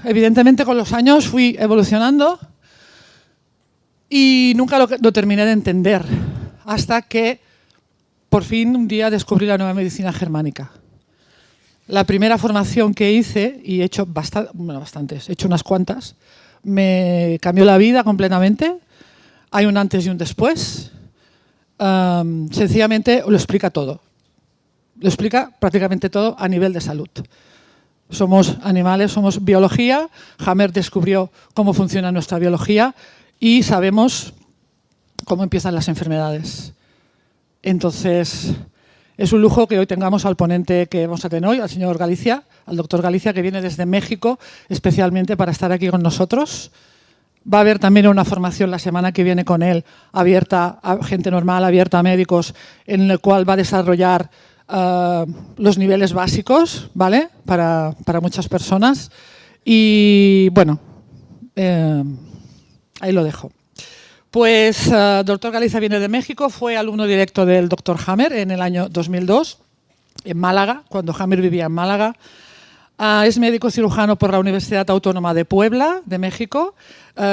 Evidentemente con los años fui evolucionando y nunca lo terminé de entender, hasta que por fin un día descubrí la nueva medicina germánica. La primera formación que hice, y he hecho bastantes, he hecho unas cuantas, me cambió la vida completamente. Hay un antes y un después. Sencillamente lo explica todo. Lo explica prácticamente todo a nivel de salud. Somos animales, somos biología. Hammer descubrió cómo funciona nuestra biología y sabemos cómo empiezan las enfermedades. Entonces, es un lujo que hoy tengamos al ponente que vamos a tener hoy, al señor Galicia, al doctor Galicia, que viene desde México especialmente para estar aquí con nosotros. Va a haber también una formación la semana que viene con él, abierta a gente normal, abierta a médicos, en el cual va a desarrollar los niveles básicos, ¿vale? Para muchas personas. Y bueno, ahí lo dejo. Pues doctor Galicia viene de México, fue alumno directo del doctor Hammer en el año 2002, en Málaga, cuando Hammer vivía en Málaga. Es médico cirujano por la Universidad Autónoma de Puebla, de México,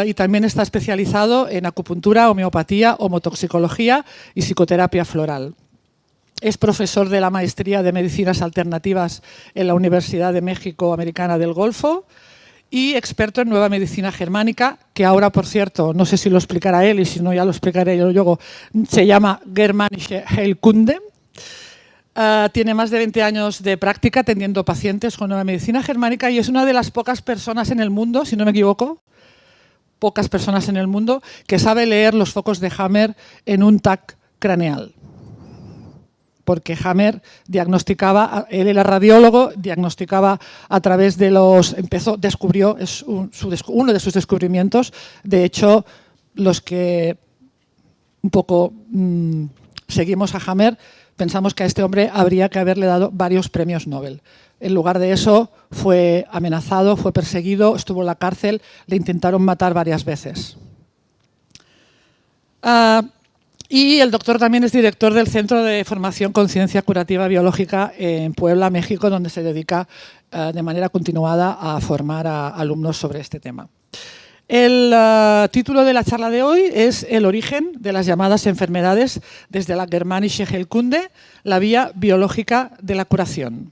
y también está especializado en acupuntura, homeopatía, homotoxicología y psicoterapia floral. Es profesor de la Maestría de Medicinas Alternativas en la Universidad de México Americana del Golfo y experto en nueva medicina germánica, que ahora, por cierto, no sé si lo explicará él y si no ya lo explicaré yo luego, se llama Germanische Heilkunde. Tiene más de 20 años de práctica atendiendo pacientes con nueva medicina germánica y es una de las pocas personas en el mundo, si no me equivoco, pocas personas en el mundo que sabe leer los focos de Hammer en un TAC craneal. Porque Hammer diagnosticaba, él era radiólogo, diagnosticaba a través de descubrió, es uno de sus descubrimientos. De hecho, los que un poco seguimos a Hammer, pensamos que a este hombre habría que haberle dado varios premios Nobel. En lugar de eso, fue amenazado, fue perseguido, estuvo en la cárcel, le intentaron matar varias veces. Y el doctor también es director del Centro de Formación Conciencia Curativa Biológica en Puebla, México, donde se dedica de manera continuada a formar a alumnos sobre este tema. El título de la charla de hoy es El origen de las llamadas enfermedades desde la Germanische Heilkunde, la vía biológica de la curación.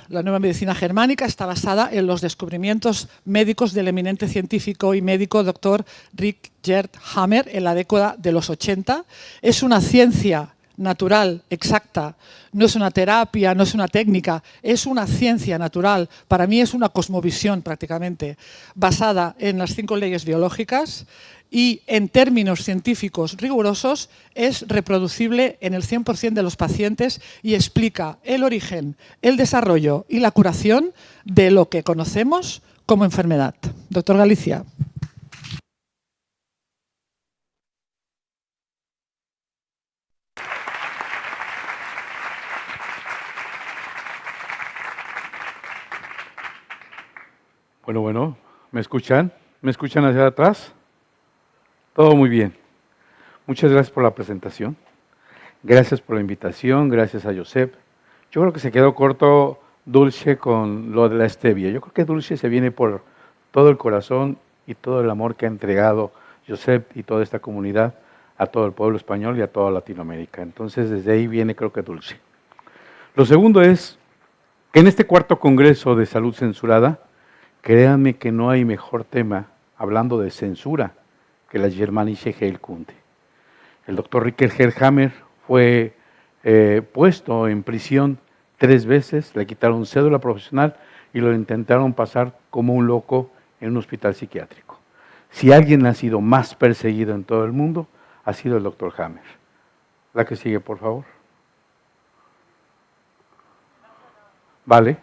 La nueva medicina germánica está basada en los descubrimientos médicos del eminente científico y médico doctor Richard Hammer en la década de los 80. Es una ciencia natural, exacta, no es una terapia, no es una técnica, es una ciencia natural. Para mí es una cosmovisión prácticamente, basada en las 5 leyes biológicas y en términos científicos rigurosos es reproducible en el 100% de los pacientes y explica el origen, el desarrollo y la curación de lo que conocemos como enfermedad. Doctor Galicia. Bueno, ¿me escuchan? ¿Me escuchan hacia atrás? Todo muy bien. Muchas gracias por la presentación. Gracias por la invitación, gracias a Josep. Yo creo que se quedó corto Dulce con lo de la stevia. Yo creo que Dulce se viene por todo el corazón y todo el amor que ha entregado Josep y toda esta comunidad a todo el pueblo español y a toda Latinoamérica. Entonces, desde ahí viene creo que Dulce. Lo segundo es que en este 4º Congreso de Salud Censurada, créanme que no hay mejor tema, hablando de censura, que la Germanische Heilkunde. El doctor Richard Hammer fue puesto en prisión 3 veces, le quitaron cédula profesional y lo intentaron pasar como un loco en un hospital psiquiátrico. Si alguien ha sido más perseguido en todo el mundo, ha sido el doctor Hammer. La que sigue, por favor. Vale.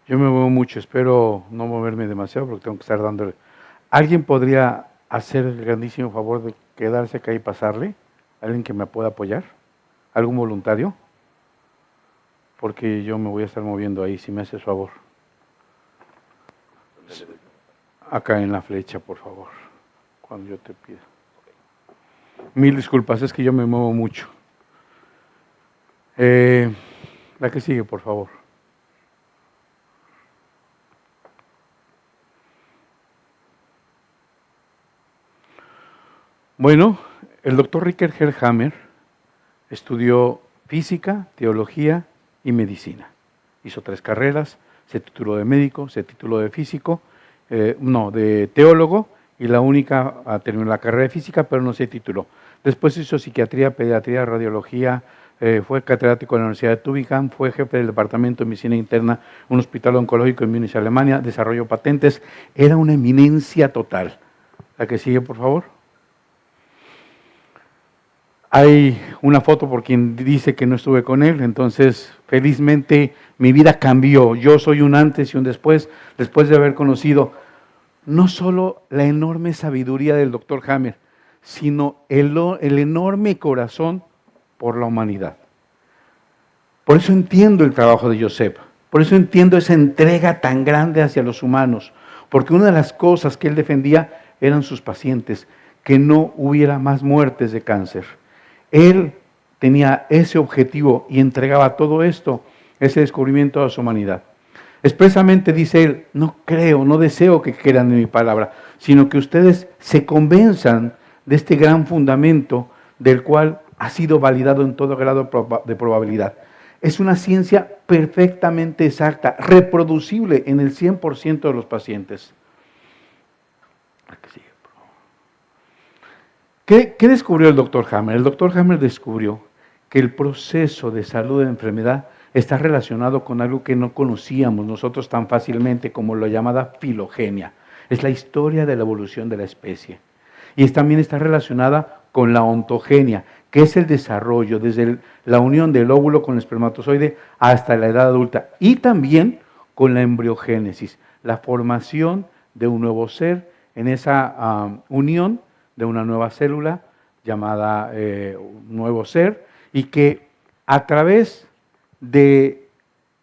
Yo me muevo mucho, espero no moverme demasiado porque tengo que estar dándole. ¿Alguien podría hacer el grandísimo favor de quedarse acá y pasarle? ¿Alguien que me pueda apoyar? ¿Algún voluntario? Porque yo me voy a estar moviendo ahí, si me haces favor. acá en la flecha, por favor, cuando yo te pida. Mil disculpas, es que yo me muevo mucho. La que sigue, por favor. Bueno, el doctor Ricker Herrhammer estudió física, teología y medicina. Hizo 3 carreras, se tituló de médico, se tituló de físico, de teólogo, y la única terminó la carrera de física, pero no se tituló. Después hizo psiquiatría, pediatría, radiología, fue catedrático en la Universidad de Tübingen, fue jefe del departamento de medicina interna, un hospital oncológico en Múnich, Alemania, desarrolló patentes, era una eminencia total. La que sigue, por favor. Hay una foto por quien dice que no estuve con él, entonces felizmente mi vida cambió. Yo soy un antes y un después de haber conocido no solo la enorme sabiduría del doctor Hammer, sino el enorme corazón por la humanidad. Por eso entiendo el trabajo de Joseph, por eso entiendo esa entrega tan grande hacia los humanos, porque una de las cosas que él defendía eran sus pacientes, que no hubiera más muertes de cáncer. Él tenía ese objetivo y entregaba todo esto, ese descubrimiento a su humanidad. Expresamente dice él, no deseo que crean en mi palabra, sino que ustedes se convenzan de este gran fundamento del cual ha sido validado en todo grado de probabilidad. Es una ciencia perfectamente exacta, reproducible en el 100% de los pacientes. ¿Qué descubrió el doctor Hammer? El doctor Hammer descubrió que el proceso de salud de enfermedad está relacionado con algo que no conocíamos nosotros tan fácilmente como la llamada filogenia. Es la historia de la evolución de la especie. Y también está relacionada con la ontogenia, que es el desarrollo desde la unión del óvulo con el espermatozoide hasta la edad adulta. Y también con la embriogénesis, la formación de un nuevo ser en esa unión de una nueva célula llamada nuevo ser, y que a través de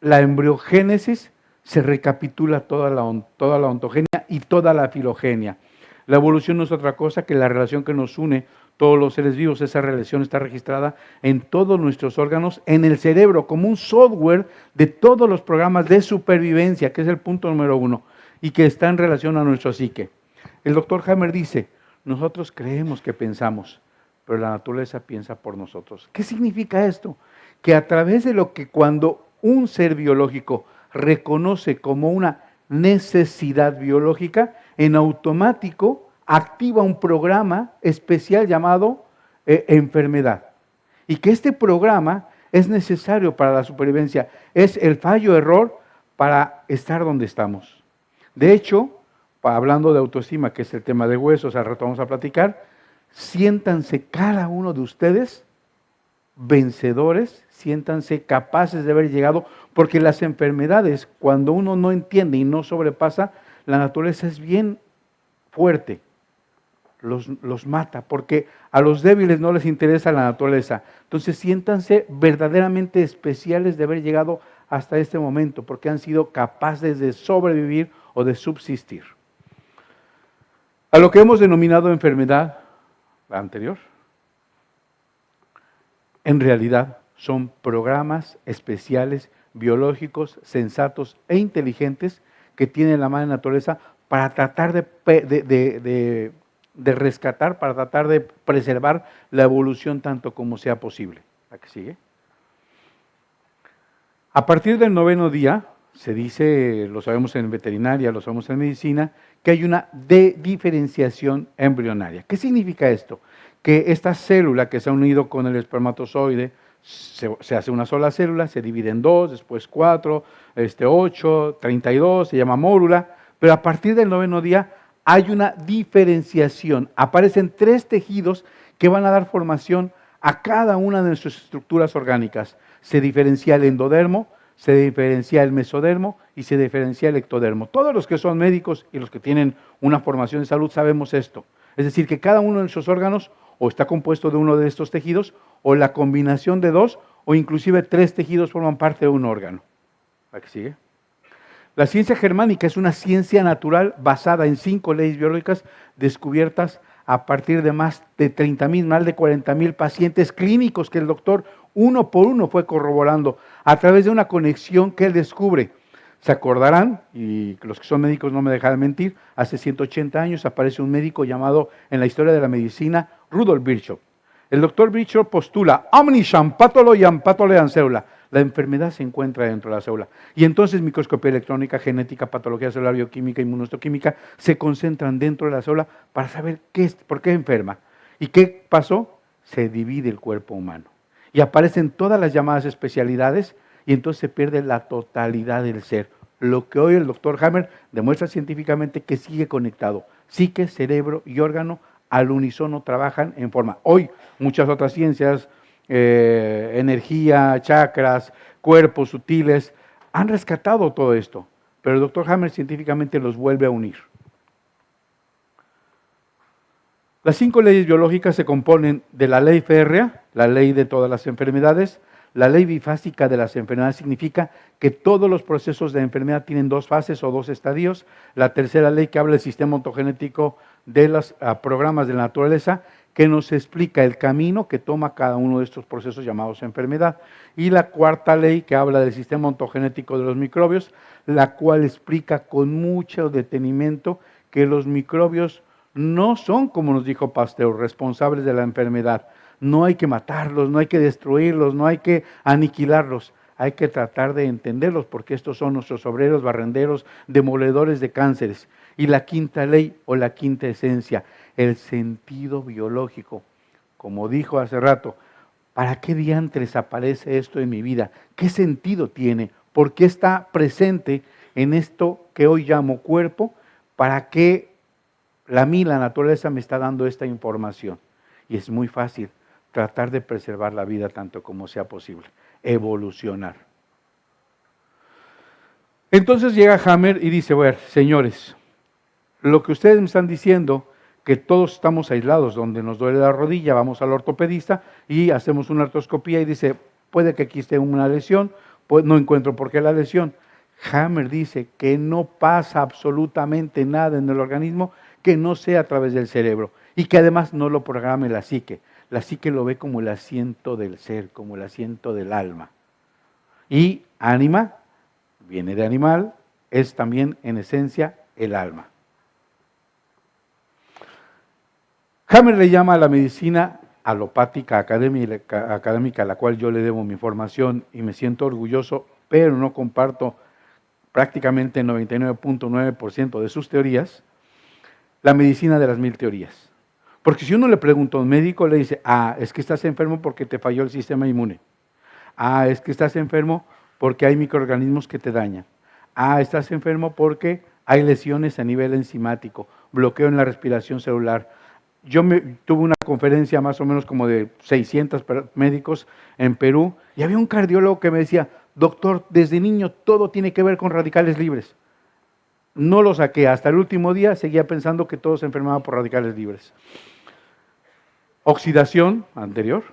la embriogénesis se recapitula toda la ontogenia y toda la filogenia. La evolución no es otra cosa que la relación que nos une todos los seres vivos. Esa relación está registrada en todos nuestros órganos, en el cerebro, como un software de todos los programas de supervivencia, que es el punto número 1, y que está en relación a nuestro psique. El doctor Hammer dice, nosotros creemos que pensamos, pero la naturaleza piensa por nosotros. ¿Qué significa esto? Que a través de lo que cuando un ser biológico reconoce como una necesidad biológica, en automático activa un programa especial llamado enfermedad. Y que este programa es necesario para la supervivencia, es el fallo-error para estar donde estamos. De hecho, hablando de autoestima, que es el tema de huesos, al rato vamos a platicar, siéntanse cada uno de ustedes vencedores, siéntanse capaces de haber llegado, porque las enfermedades, cuando uno no entiende y no sobrepasa, la naturaleza es bien fuerte, los mata, porque a los débiles no les interesa la naturaleza. Entonces siéntanse verdaderamente especiales de haber llegado hasta este momento, porque han sido capaces de sobrevivir o de subsistir. A lo que hemos denominado enfermedad, la anterior, en realidad son programas especiales, biológicos, sensatos e inteligentes que tiene la madre naturaleza para tratar de rescatar, para tratar de preservar la evolución tanto como sea posible. ¿La que sigue? A partir del 9º día, se dice, lo sabemos en veterinaria, lo sabemos en medicina, que hay una diferenciación embrionaria. ¿Qué significa esto? Que esta célula que se ha unido con el espermatozoide, se hace una sola célula, se divide en 2, después 4, 8, 32, se llama mórula, pero a partir del 9º día hay una diferenciación. Aparecen 3 tejidos que van a dar formación a cada una de nuestras estructuras orgánicas. Se diferencia el endodermo, se diferencia el mesodermo y se diferencia el ectodermo. Todos los que son médicos y los que tienen una formación de salud sabemos esto. Es decir, que cada uno de nuestros órganos o está compuesto de uno de estos tejidos, o la combinación de 2, o inclusive 3 tejidos forman parte de un órgano. ¿La que sigue? La ciencia germánica es una ciencia natural basada en 5 leyes biológicas descubiertas a partir de más de 30,000, más de 40,000 pacientes clínicos que el doctor uno por uno fue corroborando a través de una conexión que él descubre. Se acordarán, y los que son médicos no me dejarán mentir, hace 180 años aparece un médico llamado en la historia de la medicina Rudolf Virchow. El doctor Virchow postula omnisciam pathologiam patholeam célula. La enfermedad se encuentra dentro de la célula. Y entonces microscopía electrónica, genética, patología celular, bioquímica, inmunohistoquímica se concentran dentro de la célula para saber por qué enferma. ¿Y qué pasó? Se divide el cuerpo humano. Y aparecen todas las llamadas especialidades y entonces se pierde la totalidad del ser. Lo que hoy el doctor Hammer demuestra científicamente que sigue conectado. Psique, cerebro y órgano al unísono trabajan en forma. Hoy muchas otras ciencias, energía, chakras, cuerpos sutiles, han rescatado todo esto, pero el doctor Hammer científicamente los vuelve a unir. Las 5 leyes biológicas se componen de la ley férrea, la ley de todas las enfermedades. La ley bifásica de las enfermedades significa que todos los procesos de enfermedad tienen 2 fases o 2 estadios. La tercera ley que habla del sistema ontogenético de los programas de la naturaleza, que nos explica el camino que toma cada uno de estos procesos llamados enfermedad. Y la cuarta ley que habla del sistema ontogenético de los microbios, la cual explica con mucho detenimiento que los microbios no son, como nos dijo Pasteur, responsables de la enfermedad. No hay que matarlos, no hay que destruirlos, no hay que aniquilarlos. Hay que tratar de entenderlos porque estos son nuestros obreros, barrenderos, demoledores de cánceres. Y la quinta ley o la quinta esencia, el sentido biológico. Como dijo hace rato, ¿para qué diantres aparece esto en mi vida? ¿Qué sentido tiene? ¿Por qué está presente en esto que hoy llamo cuerpo? ¿Para qué la naturaleza me está dando esta información? Y es muy fácil. Tratar de preservar la vida tanto como sea posible, evolucionar. Entonces llega Hammer y dice, bueno, señores, lo que ustedes me están diciendo, que todos estamos aislados, donde nos duele la rodilla, vamos al ortopedista y hacemos una artroscopía y dice, puede que aquí esté una lesión, pues no encuentro por qué la lesión. Hammer dice que no pasa absolutamente nada en el organismo que no sea a través del cerebro y que además no lo programe la psique. La psique lo ve como el asiento del ser, como el asiento del alma. Y ánima, viene de animal, es también en esencia el alma. Hammer le llama a la medicina alopática académica, a la cual yo le debo mi formación y me siento orgulloso, pero no comparto prácticamente el 99.9% de sus teorías, la medicina de las 1000 teorías. Porque si uno le pregunta a un médico, le dice, es que estás enfermo porque te falló el sistema inmune. Es que estás enfermo porque hay microorganismos que te dañan. Estás enfermo porque hay lesiones a nivel enzimático, bloqueo en la respiración celular. Yo tuve una conferencia más o menos como de 600 médicos en Perú y había un cardiólogo que me decía, doctor, desde niño todo tiene que ver con radicales libres. No lo saqué, hasta el último día seguía pensando que todo se enfermaba por radicales libres. Oxidación anterior,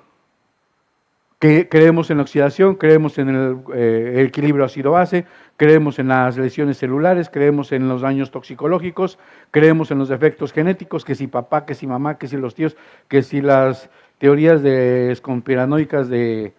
que creemos en la oxidación, creemos en el equilibrio ácido-base, creemos en las lesiones celulares, creemos en los daños toxicológicos, creemos en los defectos genéticos, que si papá, que si mamá, que si los tíos, que si las teorías conspiranoicas de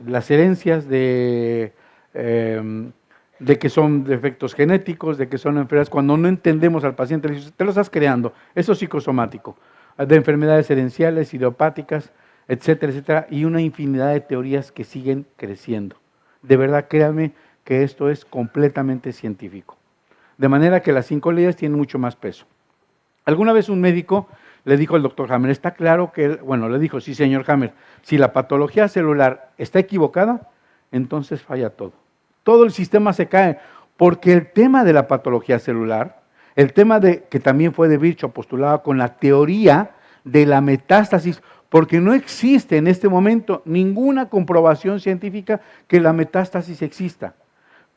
las herencias, de que son defectos genéticos, de que son enfermedades. Cuando no entendemos al paciente, le dices, te lo estás creando, eso es psicosomático, de enfermedades herenciales, idiopáticas, etcétera, etcétera, y una infinidad de teorías que siguen creciendo. De verdad, créanme que esto es completamente científico. De manera que las 5 leyes tienen mucho más peso. Alguna vez un médico le dijo al doctor Hammer, está claro que, le dijo, sí señor Hammer, si la patología celular está equivocada, entonces falla todo. Todo el sistema se cae, porque el tema de la patología celular, el tema que también fue de Virchow postulado con la teoría de la metástasis, porque no existe en este momento ninguna comprobación científica que la metástasis exista.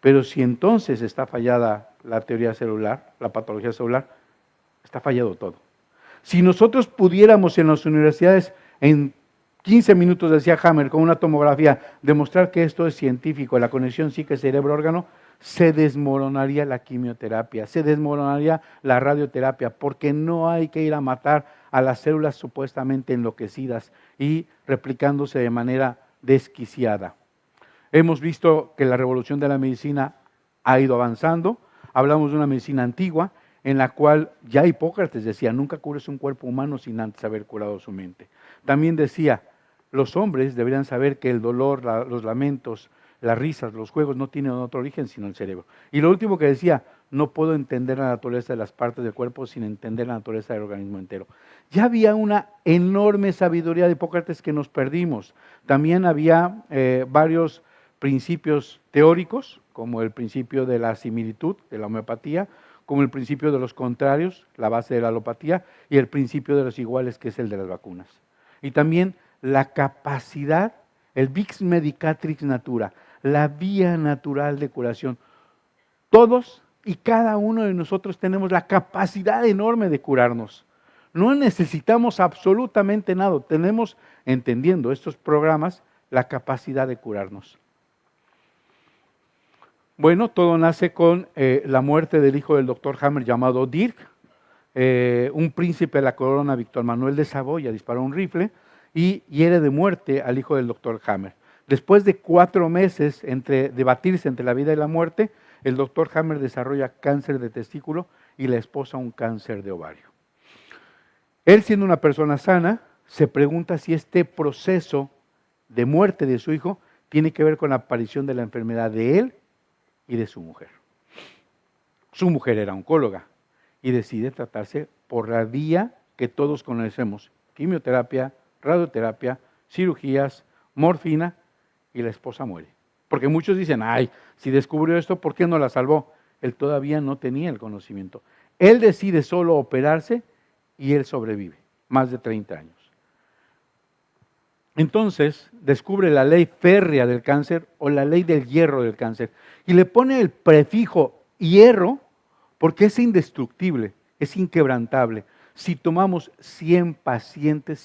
Pero si entonces está fallada la teoría celular, la patología celular, está fallado todo. Si nosotros pudiéramos en las universidades, en 15 minutos, decía Hammer, con una tomografía, demostrar que esto es científico, la conexión psique-cerebro-órgano, se desmoronaría la quimioterapia, se desmoronaría la radioterapia, porque no hay que ir a matar a las células supuestamente enloquecidas y replicándose de manera desquiciada. Hemos visto que la revolución de la medicina ha ido avanzando. Hablamos de una medicina antigua en la cual ya Hipócrates decía, nunca cures un cuerpo humano sin antes haber curado su mente. También decía, los hombres deberían saber que el dolor, los lamentos, las risas, los juegos no tienen otro origen sino el cerebro. Y lo último que decía, no puedo entender la naturaleza de las partes del cuerpo sin entender la naturaleza del organismo entero. Ya había una enorme sabiduría de Hipócrates que nos perdimos. También había varios principios teóricos, como el principio de la similitud, de la homeopatía, como el principio de los contrarios, la base de la alopatía, y el principio de los iguales, que es el de las vacunas. Y también la capacidad, el Vix Medicatrix Natura, la vía natural de curación. Todos y cada uno de nosotros tenemos la capacidad enorme de curarnos. No necesitamos absolutamente nada. Tenemos, entendiendo estos programas, la capacidad de curarnos. Bueno, todo nace con la muerte del hijo del doctor Hammer llamado Dirk. Un príncipe de la corona, Víctor Manuel de Saboya, disparó un rifle y hiere de muerte al hijo del doctor Hammer. Después de 4 meses de debatirse entre la vida y la muerte, el doctor Hammer desarrolla cáncer de testículo y la esposa un cáncer de ovario. Él, siendo una persona sana, se pregunta si este proceso de muerte de su hijo tiene que ver con la aparición de la enfermedad de él y de su mujer. Su mujer era oncóloga y decide tratarse por la vía que todos conocemos: quimioterapia, radioterapia, cirugías, morfina, y la esposa muere. Porque muchos dicen, ay, si descubrió esto, ¿por qué no la salvó? Él todavía no tenía el conocimiento. Él decide solo operarse y él sobrevive, más de 30 años. Entonces descubre la ley férrea del cáncer o la ley del hierro del cáncer y le pone el prefijo hierro porque es indestructible, es inquebrantable. Si tomamos 100 pacientes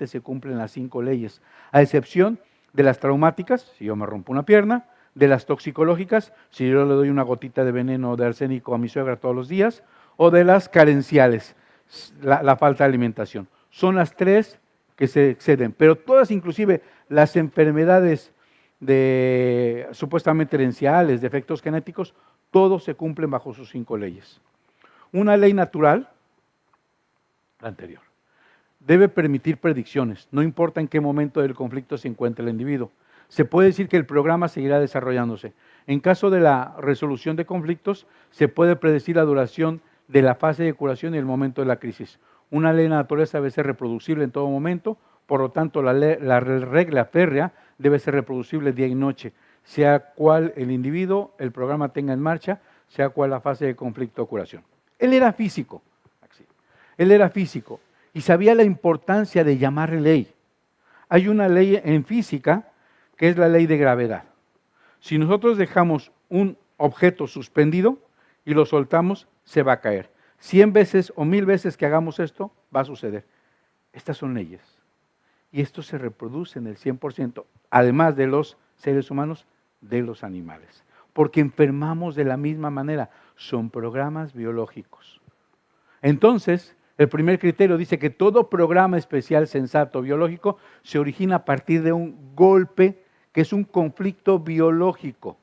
se cumplen las 5 leyes, a excepción de las traumáticas, si yo me rompo una pierna, de las toxicológicas, si yo le doy una gotita de veneno de arsénico a mi suegra todos los días, o de las carenciales, la falta de alimentación. Son las 3 que se exceden, pero todas, inclusive las enfermedades supuestamente herenciales, de efectos genéticos, todos se cumplen bajo sus 5 leyes. Una ley natural, la anterior, debe permitir predicciones, no importa en qué momento del conflicto se encuentre el individuo. Se puede decir que el programa seguirá desarrollándose. En caso de la resolución de conflictos, se puede predecir la duración de la fase de curación y el momento de la crisis. Una ley de la naturaleza debe ser reproducible en todo momento, por lo tanto la regla férrea debe ser reproducible día y noche, sea cual el individuo, el programa tenga en marcha, sea cual la fase de conflicto o curación. Él era físico, y sabía la importancia de llamarle ley. Hay una ley en física que es la ley de gravedad. Si nosotros dejamos un objeto suspendido y lo soltamos, se va a caer. 100 veces o 1000 veces que hagamos esto, va a suceder. Estas son leyes. Y esto se reproduce en el 100%, además de los seres humanos, de los animales. Porque enfermamos de la misma manera. Son programas biológicos. Entonces, el primer criterio dice que todo programa especial, sensato, biológico, se origina a partir de un golpe que es un conflicto biológico,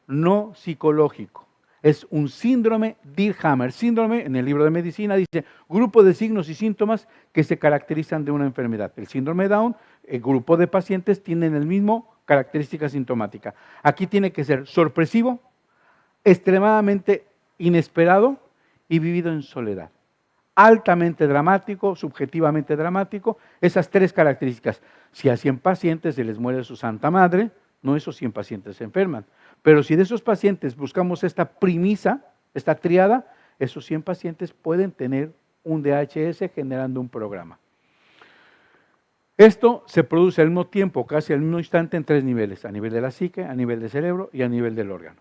no psicológico. Es un síndrome Dirk-Hammer. Síndrome, en el libro de medicina, dice grupo de signos y síntomas que se caracterizan de una enfermedad. El síndrome Down, el grupo de pacientes tienen el mismo característica sintomática. Aquí tiene que ser sorpresivo, extremadamente inesperado y vivido en soledad. Altamente dramático, subjetivamente dramático, esas 3 características. Si a 100 pacientes se les muere su santa madre, no esos 100 pacientes se enferman. Pero si de esos pacientes buscamos esta premisa, esta triada, esos 100 pacientes pueden tener un DHS generando un programa. Esto se produce al mismo tiempo, casi al mismo instante, en 3 niveles: a nivel de la psique, a nivel del cerebro y a nivel del órgano.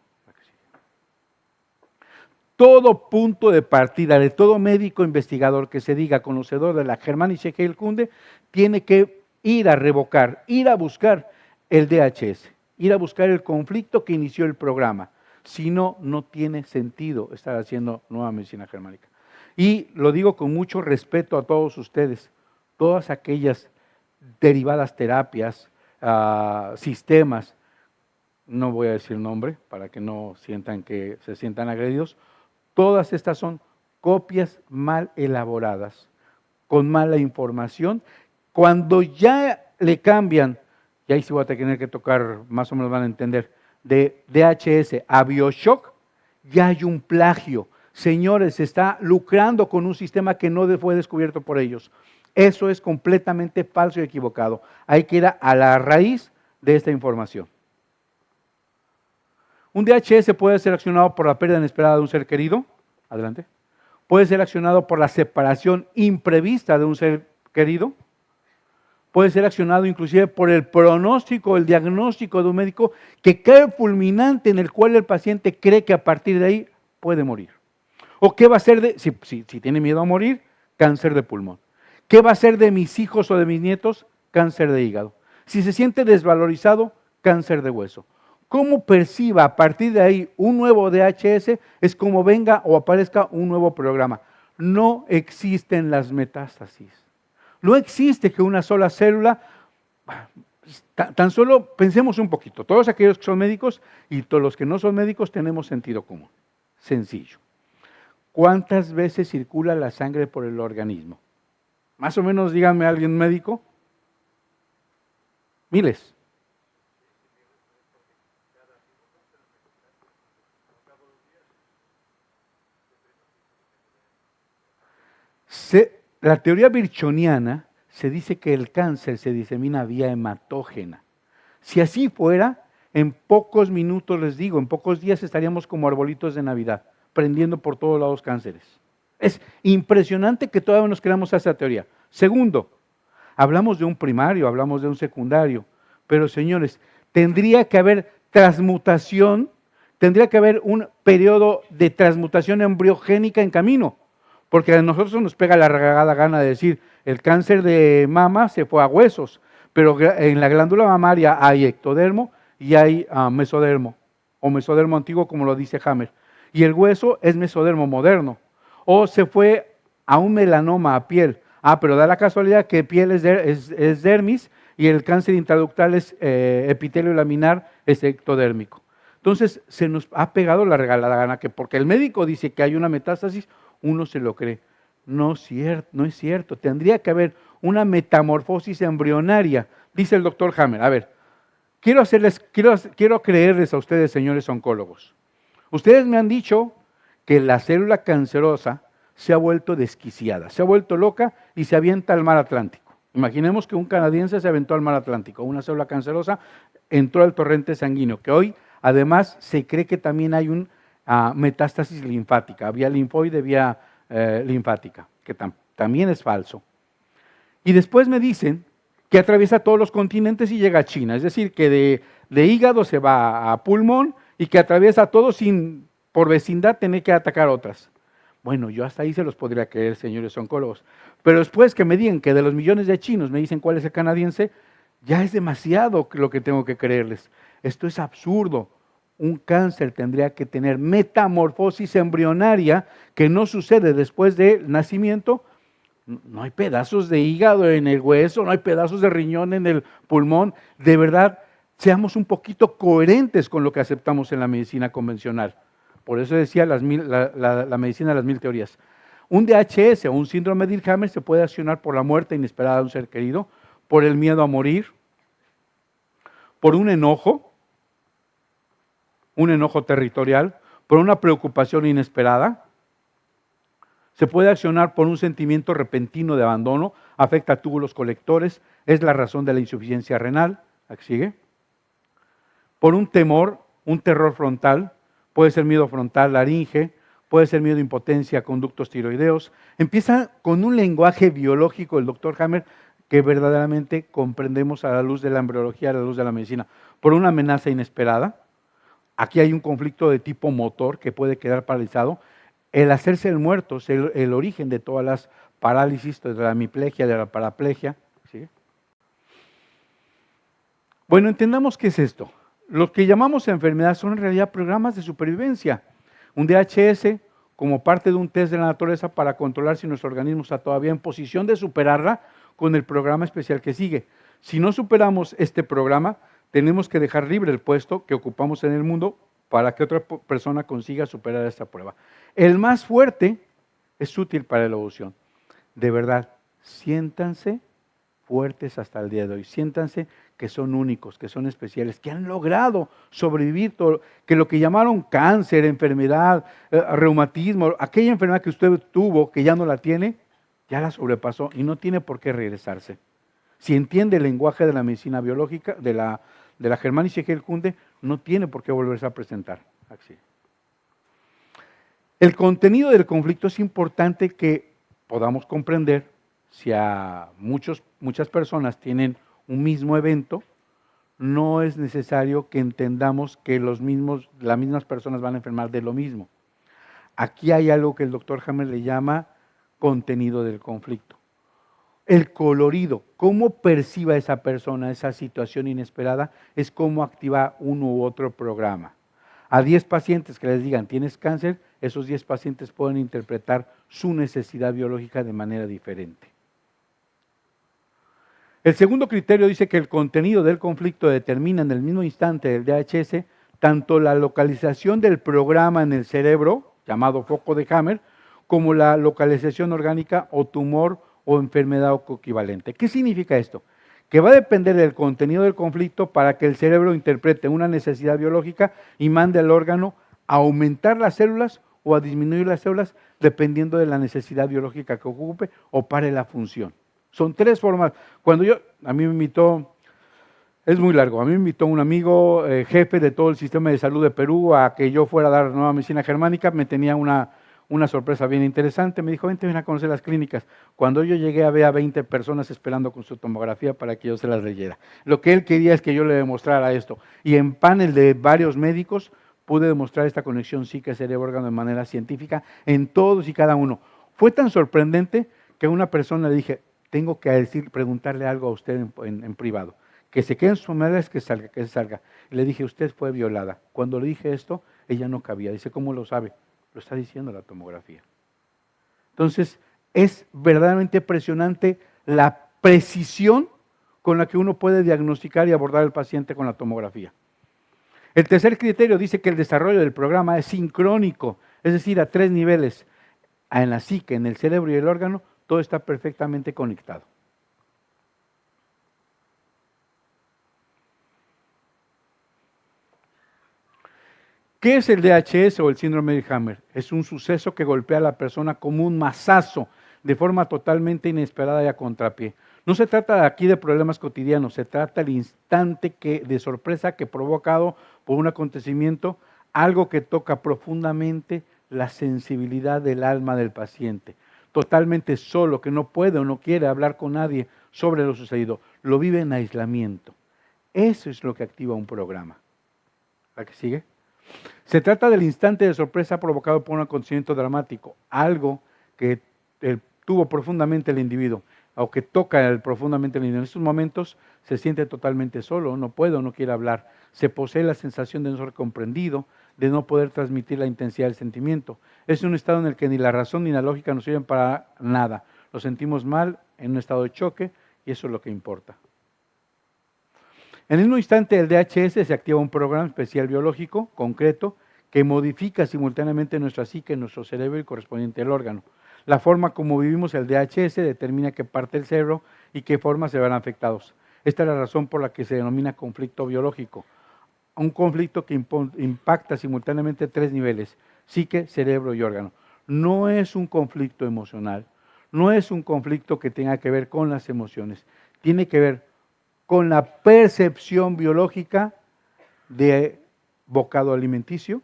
Todo punto de partida de todo médico investigador que se diga conocedor de la Germanische Heilkunde tiene que ir a revocar, ir a buscar el DHS, ir a buscar el conflicto que inició el programa. Si no, no tiene sentido estar haciendo nueva medicina germánica. Y lo digo con mucho respeto a todos ustedes, todas aquellas derivadas terapias, sistemas, no voy a decir nombre para que no sientan que se sientan agredidos, todas estas son copias mal elaboradas, con mala información. Cuando ya le cambian, y ahí sí voy a tener que tocar, más o menos van a entender, de DHS a BioShock, ya hay un plagio. Señores, se está lucrando con un sistema que no fue descubierto por ellos. Eso es completamente falso y equivocado. Hay que ir a la raíz de esta información. Un DHS puede ser accionado por la pérdida inesperada de un ser querido. Adelante. Puede ser accionado por la separación imprevista de un ser querido. Puede ser accionado inclusive por el pronóstico, el diagnóstico de un médico que cae fulminante en el cual el paciente cree que a partir de ahí puede morir. ¿O qué va a ser si tiene miedo a morir? Cáncer de pulmón. ¿Qué va a ser de mis hijos o de mis nietos? Cáncer de hígado. Si se siente desvalorizado, cáncer de hueso. Cómo perciba a partir de ahí un nuevo DHS es como venga o aparezca un nuevo programa. No existen las metástasis. No existe que una sola célula, tan solo pensemos un poquito, todos aquellos que son médicos y todos los que no son médicos tenemos sentido común, sencillo. ¿Cuántas veces circula la sangre por el organismo? Más o menos, díganme alguien médico. Miles. La teoría birchoniana se dice que el cáncer se disemina vía hematógena. Si así fuera, en pocos minutos, les digo, en pocos días estaríamos como arbolitos de Navidad, prendiendo por todos lados cánceres. Es impresionante que todavía nos creamos a esa teoría. Segundo, hablamos de un primario, hablamos de un secundario, pero señores, tendría que haber transmutación, tendría que haber un periodo de transmutación embriogénica en camino. Porque a nosotros nos pega la regada gana de decir, el cáncer de mama se fue a huesos, pero en la glándula mamaria hay ectodermo y hay mesodermo, o mesodermo antiguo como lo dice Hammer. Y el hueso es mesodermo moderno. O se fue a un melanoma a piel. Pero da la casualidad que piel es dermis y el cáncer intraductal es epitelio laminar, es ectodérmico. Entonces se nos ha pegado la regalada gana que porque el médico dice que hay una metástasis, uno se lo cree. No es cierto. Tendría que haber una metamorfosis embrionaria, dice el doctor Hammer. A ver, quiero creerles a ustedes, señores oncólogos. Ustedes me han dicho que la célula cancerosa se ha vuelto desquiciada, se ha vuelto loca y se avienta al mar Atlántico. Imaginemos que un canadiense se aventó al mar Atlántico, una célula cancerosa entró al torrente sanguíneo, que hoy además se cree que también hay un metástasis linfática, vía linfoide, vía linfática, que también es falso. Y después me dicen que atraviesa todos los continentes y llega a China, es decir, que de hígado se va a pulmón y que atraviesa todo sin por vecindad tener que atacar otras. Bueno, yo hasta ahí se los podría creer, señores oncólogos, pero después que me digan que de los millones de chinos me dicen cuál es el canadiense, ya es demasiado lo que tengo que creerles. Esto es absurdo. Un cáncer tendría que tener metamorfosis embrionaria que no sucede después del nacimiento. No hay pedazos de hígado en el hueso, no hay pedazos de riñón en el pulmón. De verdad, seamos un poquito coherentes con lo que aceptamos en la medicina convencional. Por eso decía la medicina de las 1000 teorías. Un DHS o un síndrome de Alzheimer se puede accionar por la muerte inesperada de un ser querido, por el miedo a morir, por un enojo territorial, por una preocupación inesperada. Se puede accionar por un sentimiento repentino de abandono, afecta a túbulos colectores, es la razón de la insuficiencia renal. Aquí sigue. Por un temor, un terror frontal, puede ser miedo frontal, laringe, puede ser miedo, impotencia, conductos tiroideos. Empieza con un lenguaje biológico el doctor Hammer que verdaderamente comprendemos a la luz de la embriología, a la luz de la medicina. Por una amenaza inesperada. Aquí hay un conflicto de tipo motor que puede quedar paralizado. El hacerse el muerto es el origen de todas las parálisis, de la hemiplegia, de la paraplegia. ¿Sí? Bueno, entendamos qué es esto. Los que llamamos enfermedad son en realidad programas de supervivencia. Un DHS como parte de un test de la naturaleza para controlar si nuestro organismo está todavía en posición de superarla con el programa especial que sigue. Si no superamos este programa, tenemos que dejar libre el puesto que ocupamos en el mundo para que otra persona consiga superar esta prueba. El más fuerte es útil para la evolución. De verdad, siéntanse fuertes hasta el día de hoy. Siéntanse que son únicos, que son especiales, que han logrado sobrevivir todo, que lo que llamaron cáncer, enfermedad, reumatismo, aquella enfermedad que usted tuvo, que ya no la tiene, ya la sobrepasó y no tiene por qué regresarse. Si entiende el lenguaje de la medicina biológica, de la Germanische Heilkunde, no tiene por qué volverse a presentar. Así. El contenido del conflicto es importante que podamos comprender. Si a muchas personas tienen un mismo evento, no es necesario que entendamos que las mismas personas van a enfermar de lo mismo. Aquí hay algo que el doctor Hammer le llama contenido del conflicto. El colorido, cómo perciba esa persona esa situación inesperada, es cómo activa uno u otro programa. A 10 pacientes que les digan tienes cáncer, esos 10 pacientes pueden interpretar su necesidad biológica de manera diferente. El segundo criterio dice que el contenido del conflicto determina en el mismo instante del DHS tanto la localización del programa en el cerebro, llamado foco de Hammer, como la localización orgánica o tumor o enfermedad o coequivalente. ¿Qué significa esto? Que va a depender del contenido del conflicto para que el cerebro interprete una necesidad biológica y mande al órgano a aumentar las células o a disminuir las células dependiendo de la necesidad biológica que ocupe o pare la función. Son 3 formas. A mí me invitó, es muy largo, a mí me invitó un amigo, jefe de todo el sistema de salud de Perú, a que yo fuera a dar nueva medicina germánica. Me tenía una sorpresa bien interesante. Me dijo, ven a conocer las clínicas. Cuando yo llegué, había 20 personas esperando con su tomografía para que yo se las leyera. Lo que él quería es que yo le demostrara esto. Y en panel de varios médicos pude demostrar esta conexión psique-cerebro-órgano de manera científica en todos y cada uno. Fue tan sorprendente que a una persona le dije, tengo que preguntarle algo a usted en privado. Que se quede en su madre, que se salga. Y le dije, usted fue violada. Cuando le dije esto, ella no cabía. Dice, ¿cómo lo sabe? Lo está diciendo la tomografía. Entonces, es verdaderamente impresionante la precisión con la que uno puede diagnosticar y abordar al paciente con la tomografía. El tercer criterio dice que el desarrollo del programa es sincrónico, es decir, a 3 niveles. En la psique, en el cerebro y el órgano, todo está perfectamente conectado. ¿Qué es el DHS o el síndrome de Hammer? Es un suceso que golpea a la persona como un mazazo de forma totalmente inesperada y a contrapié. No se trata aquí de problemas cotidianos, se trata del instante de sorpresa que provocado por un acontecimiento, algo que toca profundamente la sensibilidad del alma del paciente. Totalmente solo, que no puede o no quiere hablar con nadie sobre lo sucedido, lo vive en aislamiento. Eso es lo que activa un programa. ¿La que sigue? Se trata del instante de sorpresa provocado por un acontecimiento dramático, algo que tuvo profundamente el individuo, o que toca profundamente el individuo. En estos momentos se siente totalmente solo, no puede o no quiere hablar, se posee la sensación de no ser comprendido, de no poder transmitir la intensidad del sentimiento. Es un estado en el que ni la razón ni la lógica nos sirven para nada. Lo sentimos mal, en un estado de choque, y eso es lo que importa. En el mismo instante del DHS se activa un programa especial biológico concreto que modifica simultáneamente nuestra psique, nuestro cerebro y correspondiente al órgano. La forma como vivimos el DHS determina qué parte del cerebro y qué formas se verán afectados. Esta es la razón por la que se denomina conflicto biológico. Un conflicto que impacta simultáneamente 3 niveles, psique, cerebro y órgano. No es un conflicto emocional, no es un conflicto que tenga que ver con las emociones, tiene que ver con la percepción biológica de bocado alimenticio,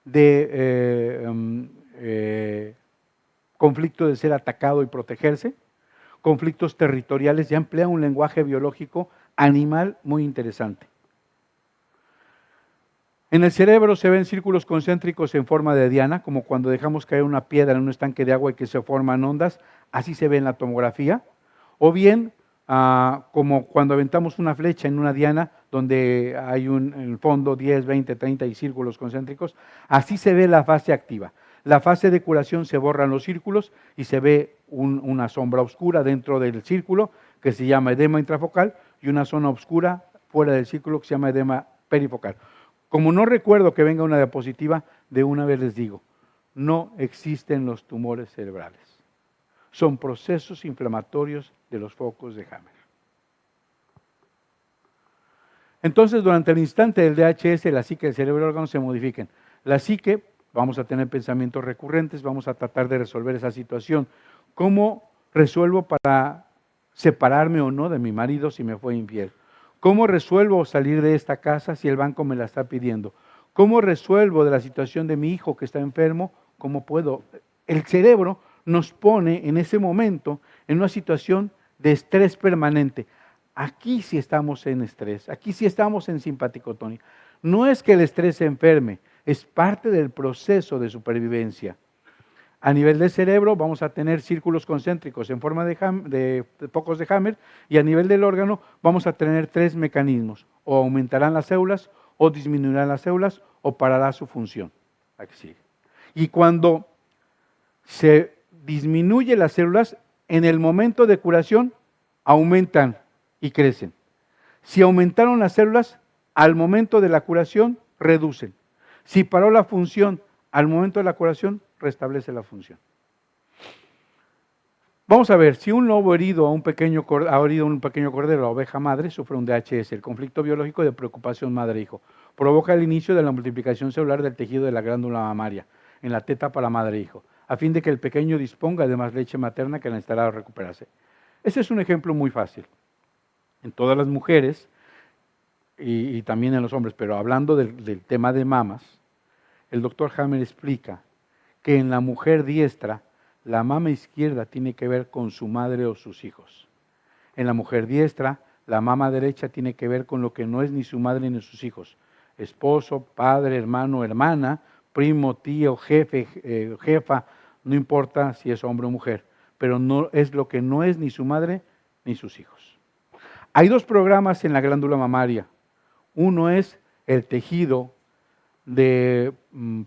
de conflicto de ser atacado y protegerse, conflictos territoriales, ya emplea un lenguaje biológico animal muy interesante. En el cerebro se ven círculos concéntricos en forma de diana, como cuando dejamos caer una piedra en un estanque de agua y que se forman ondas, así se ve en la tomografía, o bien como cuando aventamos una flecha en una diana donde hay en el fondo 10, 20, 30 y círculos concéntricos. Así se ve la fase activa. La fase de curación se borran los círculos y se ve una sombra oscura dentro del círculo que se llama edema intrafocal y una zona oscura fuera del círculo que se llama edema perifocal. Como no recuerdo que venga una diapositiva, de una vez les digo, no existen los tumores cerebrales. Son procesos inflamatorios de los focos de Hammer. Entonces, durante el instante del DHS, la psique, el cerebro y el órgano se modifiquen. La psique, vamos a tener pensamientos recurrentes, vamos a tratar de resolver esa situación. ¿Cómo resuelvo para separarme o no de mi marido si me fue infiel? ¿Cómo resuelvo salir de esta casa si el banco me la está pidiendo? ¿Cómo resuelvo de la situación de mi hijo que está enfermo? ¿Cómo puedo? El cerebro nos pone en ese momento en una situación de estrés permanente. Aquí sí estamos en estrés, aquí sí estamos en simpaticotonía. No es que el estrés se enferme, es parte del proceso de supervivencia. A nivel del cerebro vamos a tener círculos concéntricos en forma de focos de Hammer y a nivel del órgano vamos a tener 3 mecanismos. O aumentarán las células, o disminuirán las células, o parará su función. Aquí sigue. Y cuando se disminuye las células, en el momento de curación aumentan y crecen. Si aumentaron las células, al momento de la curación, reducen. Si paró la función, al momento de la curación, restablece la función. Vamos a ver, si un lobo ha herido un pequeño cordero, la oveja madre, sufre un DHS, el conflicto biológico de preocupación madre-hijo. Provoca el inicio de la multiplicación celular del tejido de la glándula mamaria, en la teta para madre-hijo, a fin de que el pequeño disponga de más leche materna que necesitará recuperarse. Ese es un ejemplo muy fácil. En todas las mujeres, y también en los hombres, pero hablando del tema de mamas, el doctor Hammer explica que en la mujer diestra, la mama izquierda tiene que ver con su madre o sus hijos. En la mujer diestra, la mama derecha tiene que ver con lo que no es ni su madre ni sus hijos. Esposo, padre, hermano, hermana, primo, tío, jefe, jefa, no importa si es hombre o mujer, pero no es lo que no es ni su madre ni sus hijos. Hay 2 programas en la glándula mamaria. Uno es el tejido de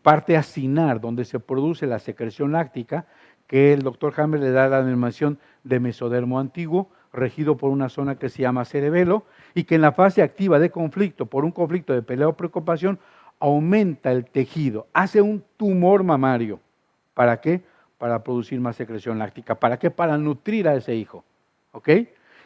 parte acinar, donde se produce la secreción láctica, que el doctor Hammer le da la denominación de mesodermo antiguo, regido por una zona que se llama cerebelo, y que en la fase activa de conflicto, por un conflicto de pelea o preocupación, aumenta el tejido, hace un tumor mamario. ¿Para qué? Para producir más secreción láctica. ¿Para qué? Para nutrir a ese hijo. ¿Ok?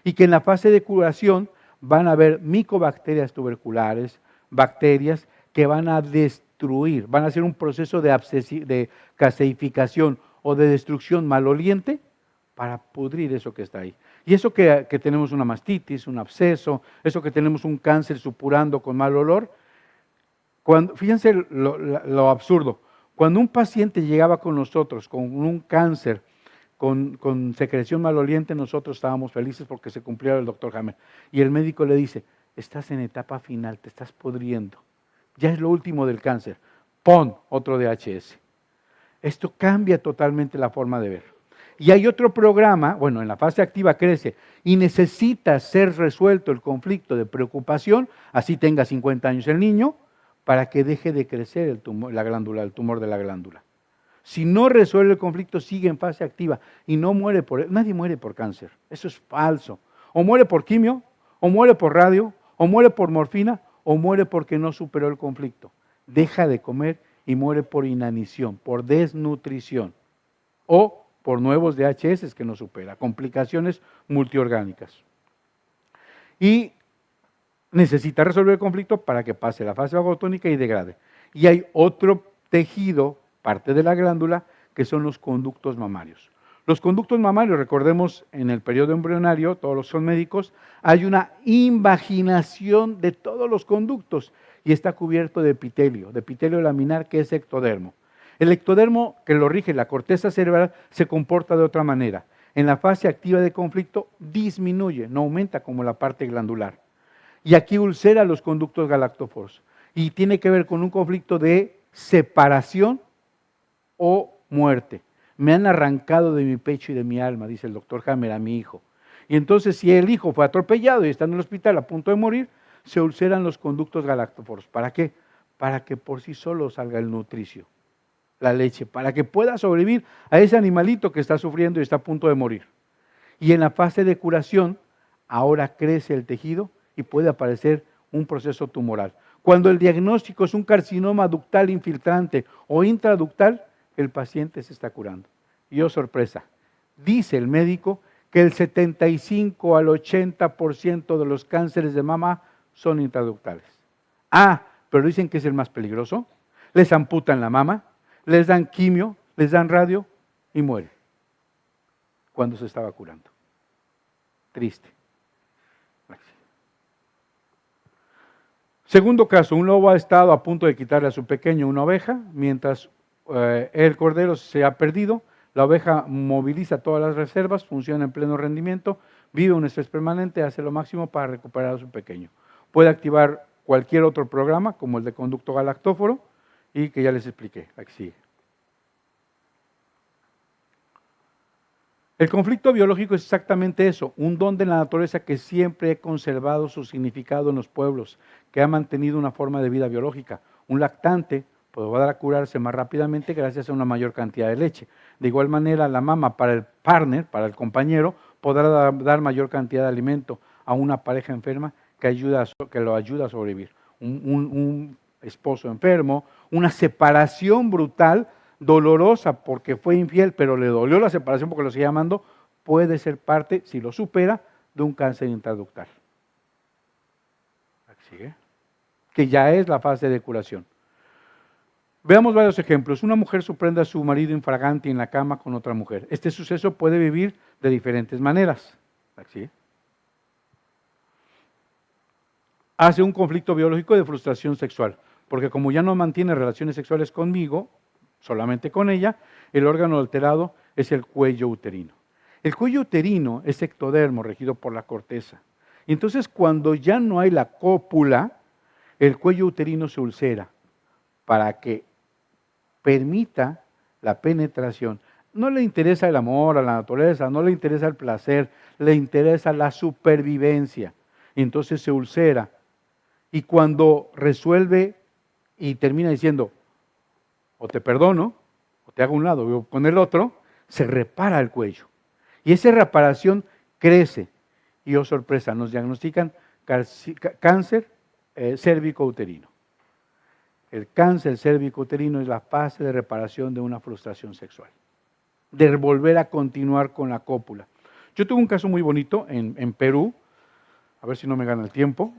Y que en la fase de curación van a haber micobacterias tuberculares, bacterias que van a destruir, van a hacer un proceso de caseificación o de destrucción maloliente para pudrir eso que está ahí. Y eso que tenemos una mastitis, un absceso, eso que tenemos un cáncer supurando con mal olor, fíjense lo absurdo, cuando un paciente llegaba con nosotros con un cáncer, con secreción maloliente, nosotros estábamos felices porque se cumplió el doctor Hammer. Y el médico le dice, estás en etapa final, te estás pudriendo, ya es lo último del cáncer, pon otro DHS. Esto cambia totalmente la forma de ver. Y hay otro programa, bueno, en la fase activa crece y necesita ser resuelto el conflicto de preocupación, así tenga 50 años el niño, para que deje de crecer el tumor de la glándula. Si no resuelve el conflicto, sigue en fase activa y no muere nadie muere por cáncer, eso es falso. O muere por quimio, o muere por radio, o muere por morfina, o muere porque no superó el conflicto. Deja de comer y muere por inanición, por desnutrición, o por nuevos DHS que no supera, complicaciones multiorgánicas. Y necesita resolver el conflicto para que pase la fase vagotónica y degrade. Y hay otro tejido, parte de la glándula, que son los conductos mamarios. Los conductos mamarios, recordemos, en el periodo embrionario, todos los son médicos, hay una invaginación de todos los conductos y está cubierto de epitelio laminar que es ectodermo. El ectodermo que lo rige la corteza cerebral se comporta de otra manera. En la fase activa de conflicto disminuye, no aumenta como la parte glandular. Y aquí ulcera los conductos galactóforos y tiene que ver con un conflicto de separación o muerte. Me han arrancado de mi pecho y de mi alma, dice el doctor Hammer a mi hijo. Y entonces si el hijo fue atropellado y está en el hospital a punto de morir, se ulceran los conductos galactóforos. ¿Para qué? Para que por sí solo salga el nutricio, la leche, para que pueda sobrevivir a ese animalito que está sufriendo y está a punto de morir. Y en la fase de curación, ahora crece el tejido y puede aparecer un proceso tumoral. Cuando el diagnóstico es un carcinoma ductal infiltrante o intraductal, el paciente se está curando. Y oh sorpresa, dice el médico que el 75 al 80% de los cánceres de mama son intraductales. Pero dicen que es el más peligroso. Les amputan la mama, les dan quimio, les dan radio y mueren cuando se estaba curando. Triste. Segundo caso, un lobo ha estado a punto de quitarle a su pequeño una oveja, mientras el cordero se ha perdido, la oveja moviliza todas las reservas, funciona en pleno rendimiento, vive un estrés permanente, hace lo máximo para recuperar a su pequeño. Puede activar cualquier otro programa, como el de conducto galactóforo, y que ya les expliqué, aquí sigue. El conflicto biológico es exactamente eso, un don de la naturaleza que siempre ha conservado su significado en los pueblos, que ha mantenido una forma de vida biológica. Un lactante podrá curarse más rápidamente gracias a una mayor cantidad de leche. De igual manera, la mama para el partner, para el compañero, podrá dar mayor cantidad de alimento a una pareja enferma que lo ayuda a sobrevivir. Un esposo enfermo, una separación brutal, dolorosa porque fue infiel, pero le dolió la separación porque lo sigue amando, puede ser parte, si lo supera, de un cáncer intraductal. Aquí sigue. Que ya es la fase de curación. Veamos varios ejemplos. Una mujer sorprende a su marido infragante en la cama con otra mujer. Este suceso puede vivir de diferentes maneras. Aquí sigue. Hace un conflicto biológico de frustración sexual, porque como ya no mantiene relaciones sexuales conmigo, solamente con ella, el órgano alterado es el cuello uterino. El cuello uterino es ectodermo, regido por la corteza. Y entonces cuando ya no hay la cópula, el cuello uterino se ulcera para que permita la penetración. No le interesa el amor a la naturaleza, no le interesa el placer, le interesa la supervivencia. Y entonces se ulcera. Y cuando resuelve y termina diciendo, o te perdono, o te hago un lado, o con el otro, se repara el cuello. Y esa reparación crece. Y oh sorpresa, nos diagnostican cáncer cérvico-uterino. El cáncer cérvico-uterino es la fase de reparación de una frustración sexual, de volver a continuar con la cópula. Yo tuve un caso muy bonito en Perú, a ver si no me gana el tiempo.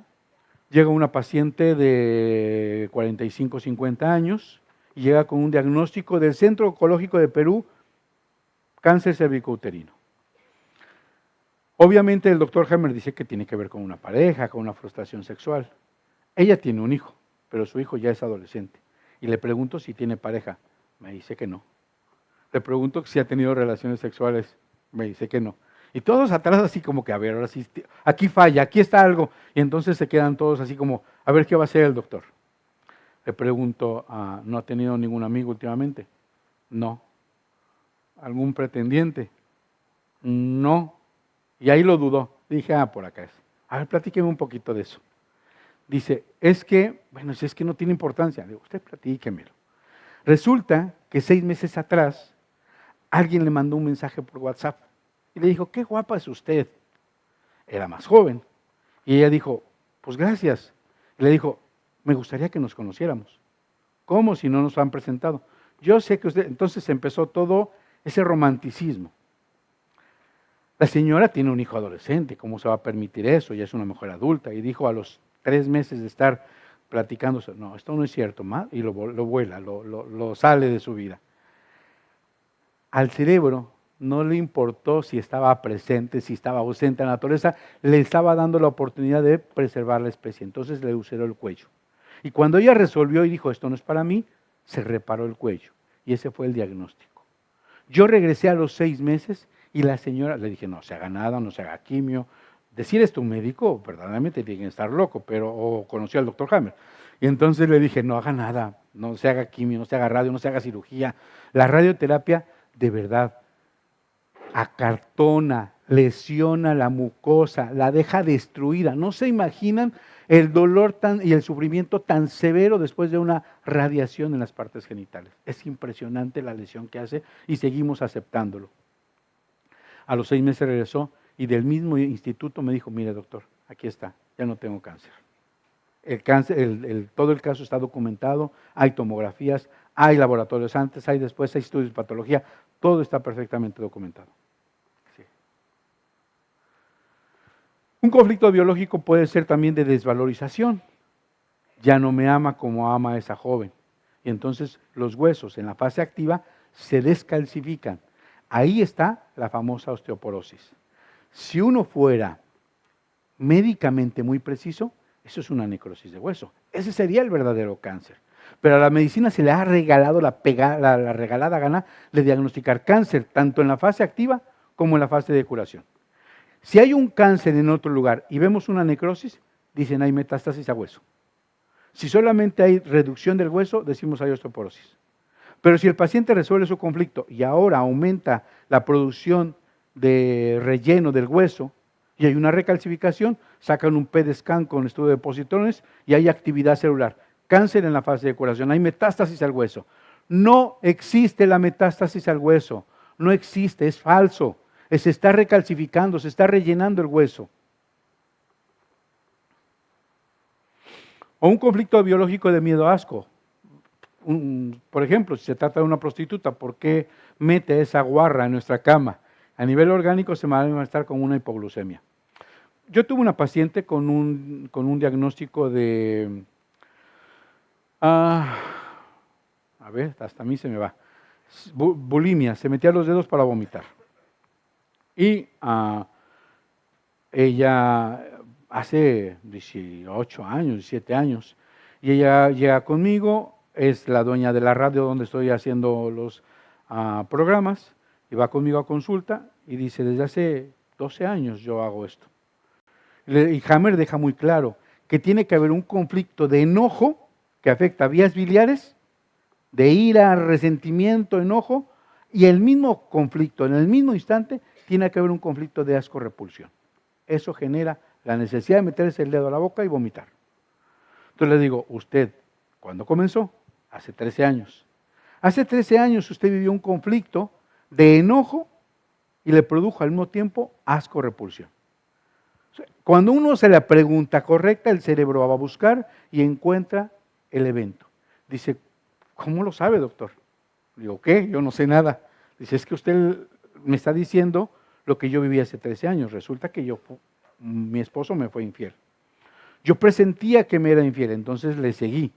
Llega una paciente de 45, 50 años y llega con un diagnóstico del Centro Oncológico de Perú, cáncer cérvico-uterino. Obviamente el doctor Hammer dice que tiene que ver con una pareja, con una frustración sexual. Ella tiene un hijo, pero su hijo ya es adolescente. Y le pregunto si tiene pareja. Me dice que no. Le pregunto si ha tenido relaciones sexuales. Me dice que no. Y todos atrás así como que, a ver, ahora sí, aquí falla, aquí está algo. Y entonces se quedan todos así como, a ver qué va a hacer el doctor. Le pregunto, ¿no ha tenido ningún amigo últimamente? No. ¿Algún pretendiente? No. Y ahí lo dudó. Dije, por acá es. A ver, platíqueme un poquito de eso. Dice, es que no tiene importancia. Digo, usted platíquemelo. Resulta que 6 meses atrás, alguien le mandó un mensaje por WhatsApp y le dijo, qué guapa es usted. Era más joven. Y ella dijo, pues gracias. Y le dijo, me gustaría que nos conociéramos. ¿Cómo si no nos han presentado? Yo sé que usted, entonces empezó todo ese romanticismo. La señora tiene un hijo adolescente, ¿cómo se va a permitir eso? Ya es una mujer adulta. Y dijo a los 3 meses de estar platicando, no, esto no es cierto, y lo vuela, lo sale de su vida. Al cerebro no le importó si estaba presente, si estaba ausente, la naturaleza le estaba dando la oportunidad de preservar la especie, entonces le ulceró el cuello. Y cuando ella resolvió y dijo, esto no es para mí, se reparó el cuello. Y ese fue el diagnóstico. Yo regresé a los 6 meses y la señora, le dije, no se haga nada, no se haga quimio. Decir es tu médico, verdaderamente tiene que estar loco, o conoció al doctor Hammer. Y entonces le dije, no haga nada, no se haga quimio, no se haga radio, no se haga cirugía. La radioterapia, de verdad, acartona, lesiona la mucosa, la deja destruida. No se imaginan el dolor y el sufrimiento tan severo después de una radiación en las partes genitales. Es impresionante la lesión que hace y seguimos aceptándolo. A los 6 meses regresó y del mismo instituto me dijo, mire doctor, aquí está, ya no tengo cáncer. El cáncer, todo el caso está documentado, hay tomografías, hay laboratorios antes, hay después, hay estudios de patología, todo está perfectamente documentado. Sí. Un conflicto biológico puede ser también de desvalorización. Ya no me ama como ama a esa joven. Y entonces los huesos en la fase activa se descalcifican. Ahí está la famosa osteoporosis. Si uno fuera médicamente muy preciso, eso es una necrosis de hueso. Ese sería el verdadero cáncer. Pero a la medicina se le ha regalado la regalada gana de diagnosticar cáncer, tanto en la fase activa como en la fase de curación. Si hay un cáncer en otro lugar y vemos una necrosis, dicen hay metástasis a hueso. Si solamente hay reducción del hueso, decimos hay osteoporosis. Pero si el paciente resuelve su conflicto y ahora aumenta la producción de relleno del hueso y hay una recalcificación, sacan un PET scan con estudio de positrones y hay actividad celular. Cáncer en la fase de curación, hay metástasis al hueso. No existe la metástasis al hueso, no existe, es falso. Se está recalcificando, se está rellenando el hueso. O un conflicto biológico de miedo-asco. Por ejemplo, si se trata de una prostituta, ¿por qué mete esa guarra en nuestra cama? A nivel orgánico se va a estar con una hipoglucemia. Yo tuve una paciente con un diagnóstico de... a ver, hasta a mí se me va. Bulimia, se metía los dedos para vomitar. Y ella hace 18 años, 17 años, y ella llega conmigo, es la dueña de la radio donde estoy haciendo los programas, y va conmigo a consulta y dice, desde hace 12 años yo hago esto. Y Hammer deja muy claro que tiene que haber un conflicto de enojo que afecta vías biliares, de ira, resentimiento, enojo, y el mismo conflicto, en el mismo instante, tiene que haber un conflicto de asco-repulsión. Eso genera la necesidad de meterse el dedo a la boca y vomitar. Entonces le digo, usted, ¿cuándo comenzó? Hace 13 años. Hace 13 años usted vivió un conflicto de enojo y le produjo al mismo tiempo asco-repulsión. Cuando uno se la pregunta correcta, el cerebro va a buscar y encuentra el evento. Dice, ¿cómo lo sabe, doctor? Digo, ¿qué? Yo no sé nada. Dice, es que usted me está diciendo lo que yo viví hace 13 años. Resulta que mi esposo me fue infiel. Yo presentía que me era infiel, entonces le seguí.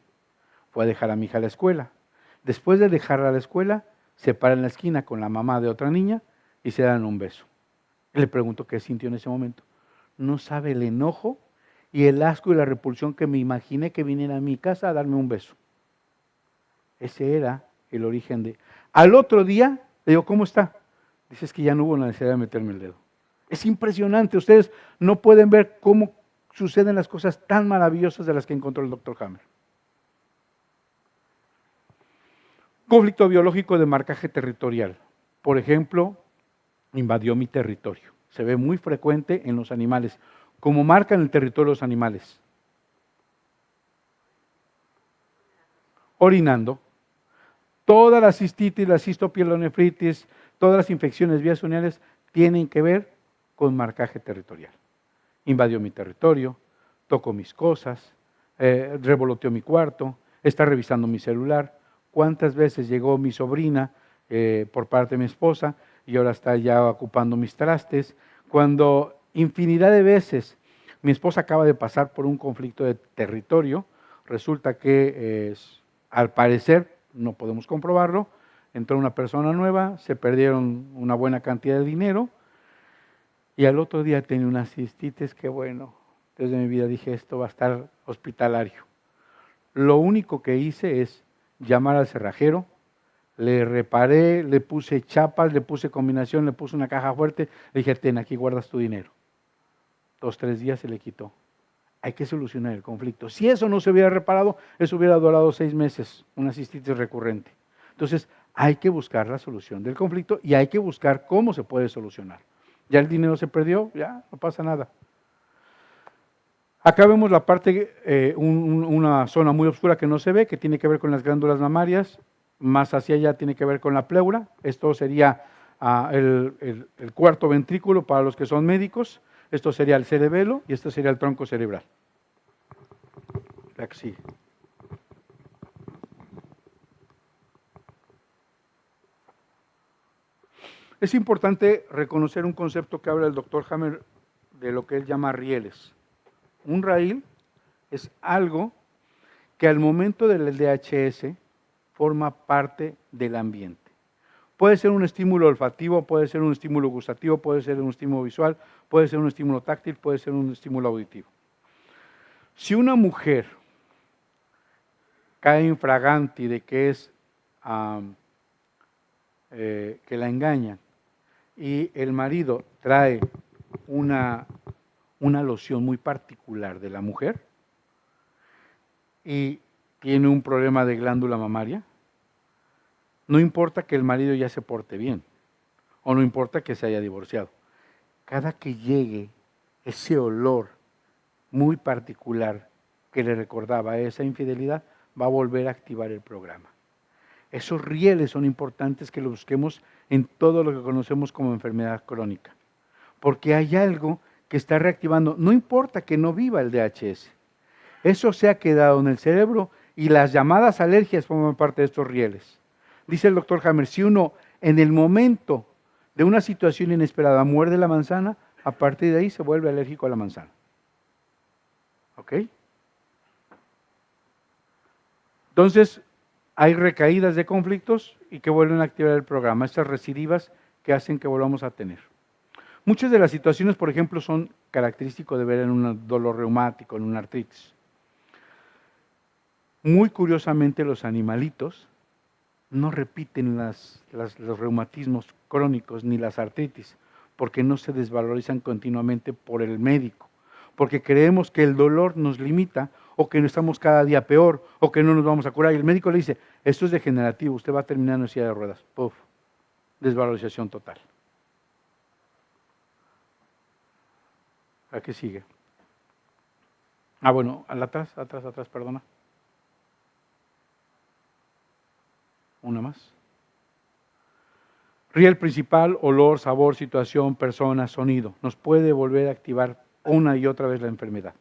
Fue a dejar a mi hija a la escuela. Después de dejarla a la escuela, se para en la esquina con la mamá de otra niña y se dan un beso. Y le pregunto qué sintió en ese momento. No sabe el enojo y el asco y la repulsión que me imaginé que viniera a mi casa a darme un beso. Ese era el origen de... Al otro día, le digo, ¿cómo está? Dice, es que ya no hubo la necesidad de meterme el dedo. Es impresionante, ustedes no pueden ver cómo suceden las cosas tan maravillosas de las que encontró el doctor Hammer. Conflicto biológico de marcaje territorial. Por ejemplo, invadió mi territorio. Se ve muy frecuente en los animales. ¿Cómo marcan el territorio los animales? Orinando. Toda la cistitis, la cistopielonefritis, todas las infecciones vías urinarias tienen que ver con marcaje territorial. Invadió mi territorio, tocó mis cosas, revoloteó mi cuarto, está revisando mi celular. ¿Cuántas veces llegó mi sobrina por parte de mi esposa y ahora está ya ocupando mis trastes? Cuando infinidad de veces mi esposa acaba de pasar por un conflicto de territorio, resulta que al parecer, no podemos comprobarlo, entró una persona nueva, se perdieron una buena cantidad de dinero y al otro día tenía una cistitis que bueno, desde mi vida dije esto va a estar hospitalario. Lo único que hice es llamar al cerrajero, le reparé, le puse chapas, le puse combinación, le puse una caja fuerte, le dije, ten, aquí guardas tu dinero. 2, 3 días se le quitó. Hay que solucionar el conflicto. Si eso no se hubiera reparado, eso hubiera durado 6 meses, una cistitis recurrente. Entonces, hay que buscar la solución del conflicto y hay que buscar cómo se puede solucionar. Ya el dinero se perdió, ya no pasa nada. Acá vemos la parte, una zona muy oscura que no se ve, que tiene que ver con las glándulas mamarias, más hacia allá tiene que ver con la pleura. Esto sería el cuarto ventrículo para los que son médicos, esto sería el cerebelo y esto sería el tronco cerebral. La que sigue. Es importante reconocer un concepto que habla el doctor Hammer de lo que él llama rieles. Un raíl es algo que al momento del DHS forma parte del ambiente. Puede ser un estímulo olfativo, puede ser un estímulo gustativo, puede ser un estímulo visual, puede ser un estímulo táctil, puede ser un estímulo auditivo. Si una mujer cae infraganti de que es que la engañan y el marido trae una loción muy particular de la mujer y tiene un problema de glándula mamaria, no importa que el marido ya se porte bien o no importa que se haya divorciado. Cada que llegue ese olor muy particular que le recordaba esa infidelidad, va a volver a activar el programa. Esos rieles son importantes que los busquemos en todo lo que conocemos como enfermedad crónica, porque hay algo que está reactivando, no importa que no viva el DHS, eso se ha quedado en el cerebro y las llamadas alergias forman parte de estos rieles. Dice el doctor Hammer, si uno en el momento de una situación inesperada muerde la manzana, a partir de ahí se vuelve alérgico a la manzana. ¿Ok? Entonces, hay recaídas de conflictos y que vuelven a activar el programa, estas recidivas que hacen que volvamos a tener. Muchas de las situaciones, por ejemplo, son características de ver en un dolor reumático, en una artritis. Muy curiosamente, los animalitos no repiten los reumatismos crónicos ni las artritis, porque no se desvalorizan continuamente por el médico, porque creemos que el dolor nos limita o que estamos cada día peor o que no nos vamos a curar. Y el médico le dice, esto es degenerativo, usted va a terminar en silla de ruedas. Puf, desvalorización total. ¿A qué sigue? Bueno, atrás, perdona. Una más. Riel principal, olor, sabor, situación, persona, sonido. Nos puede volver a activar una y otra vez la enfermedad.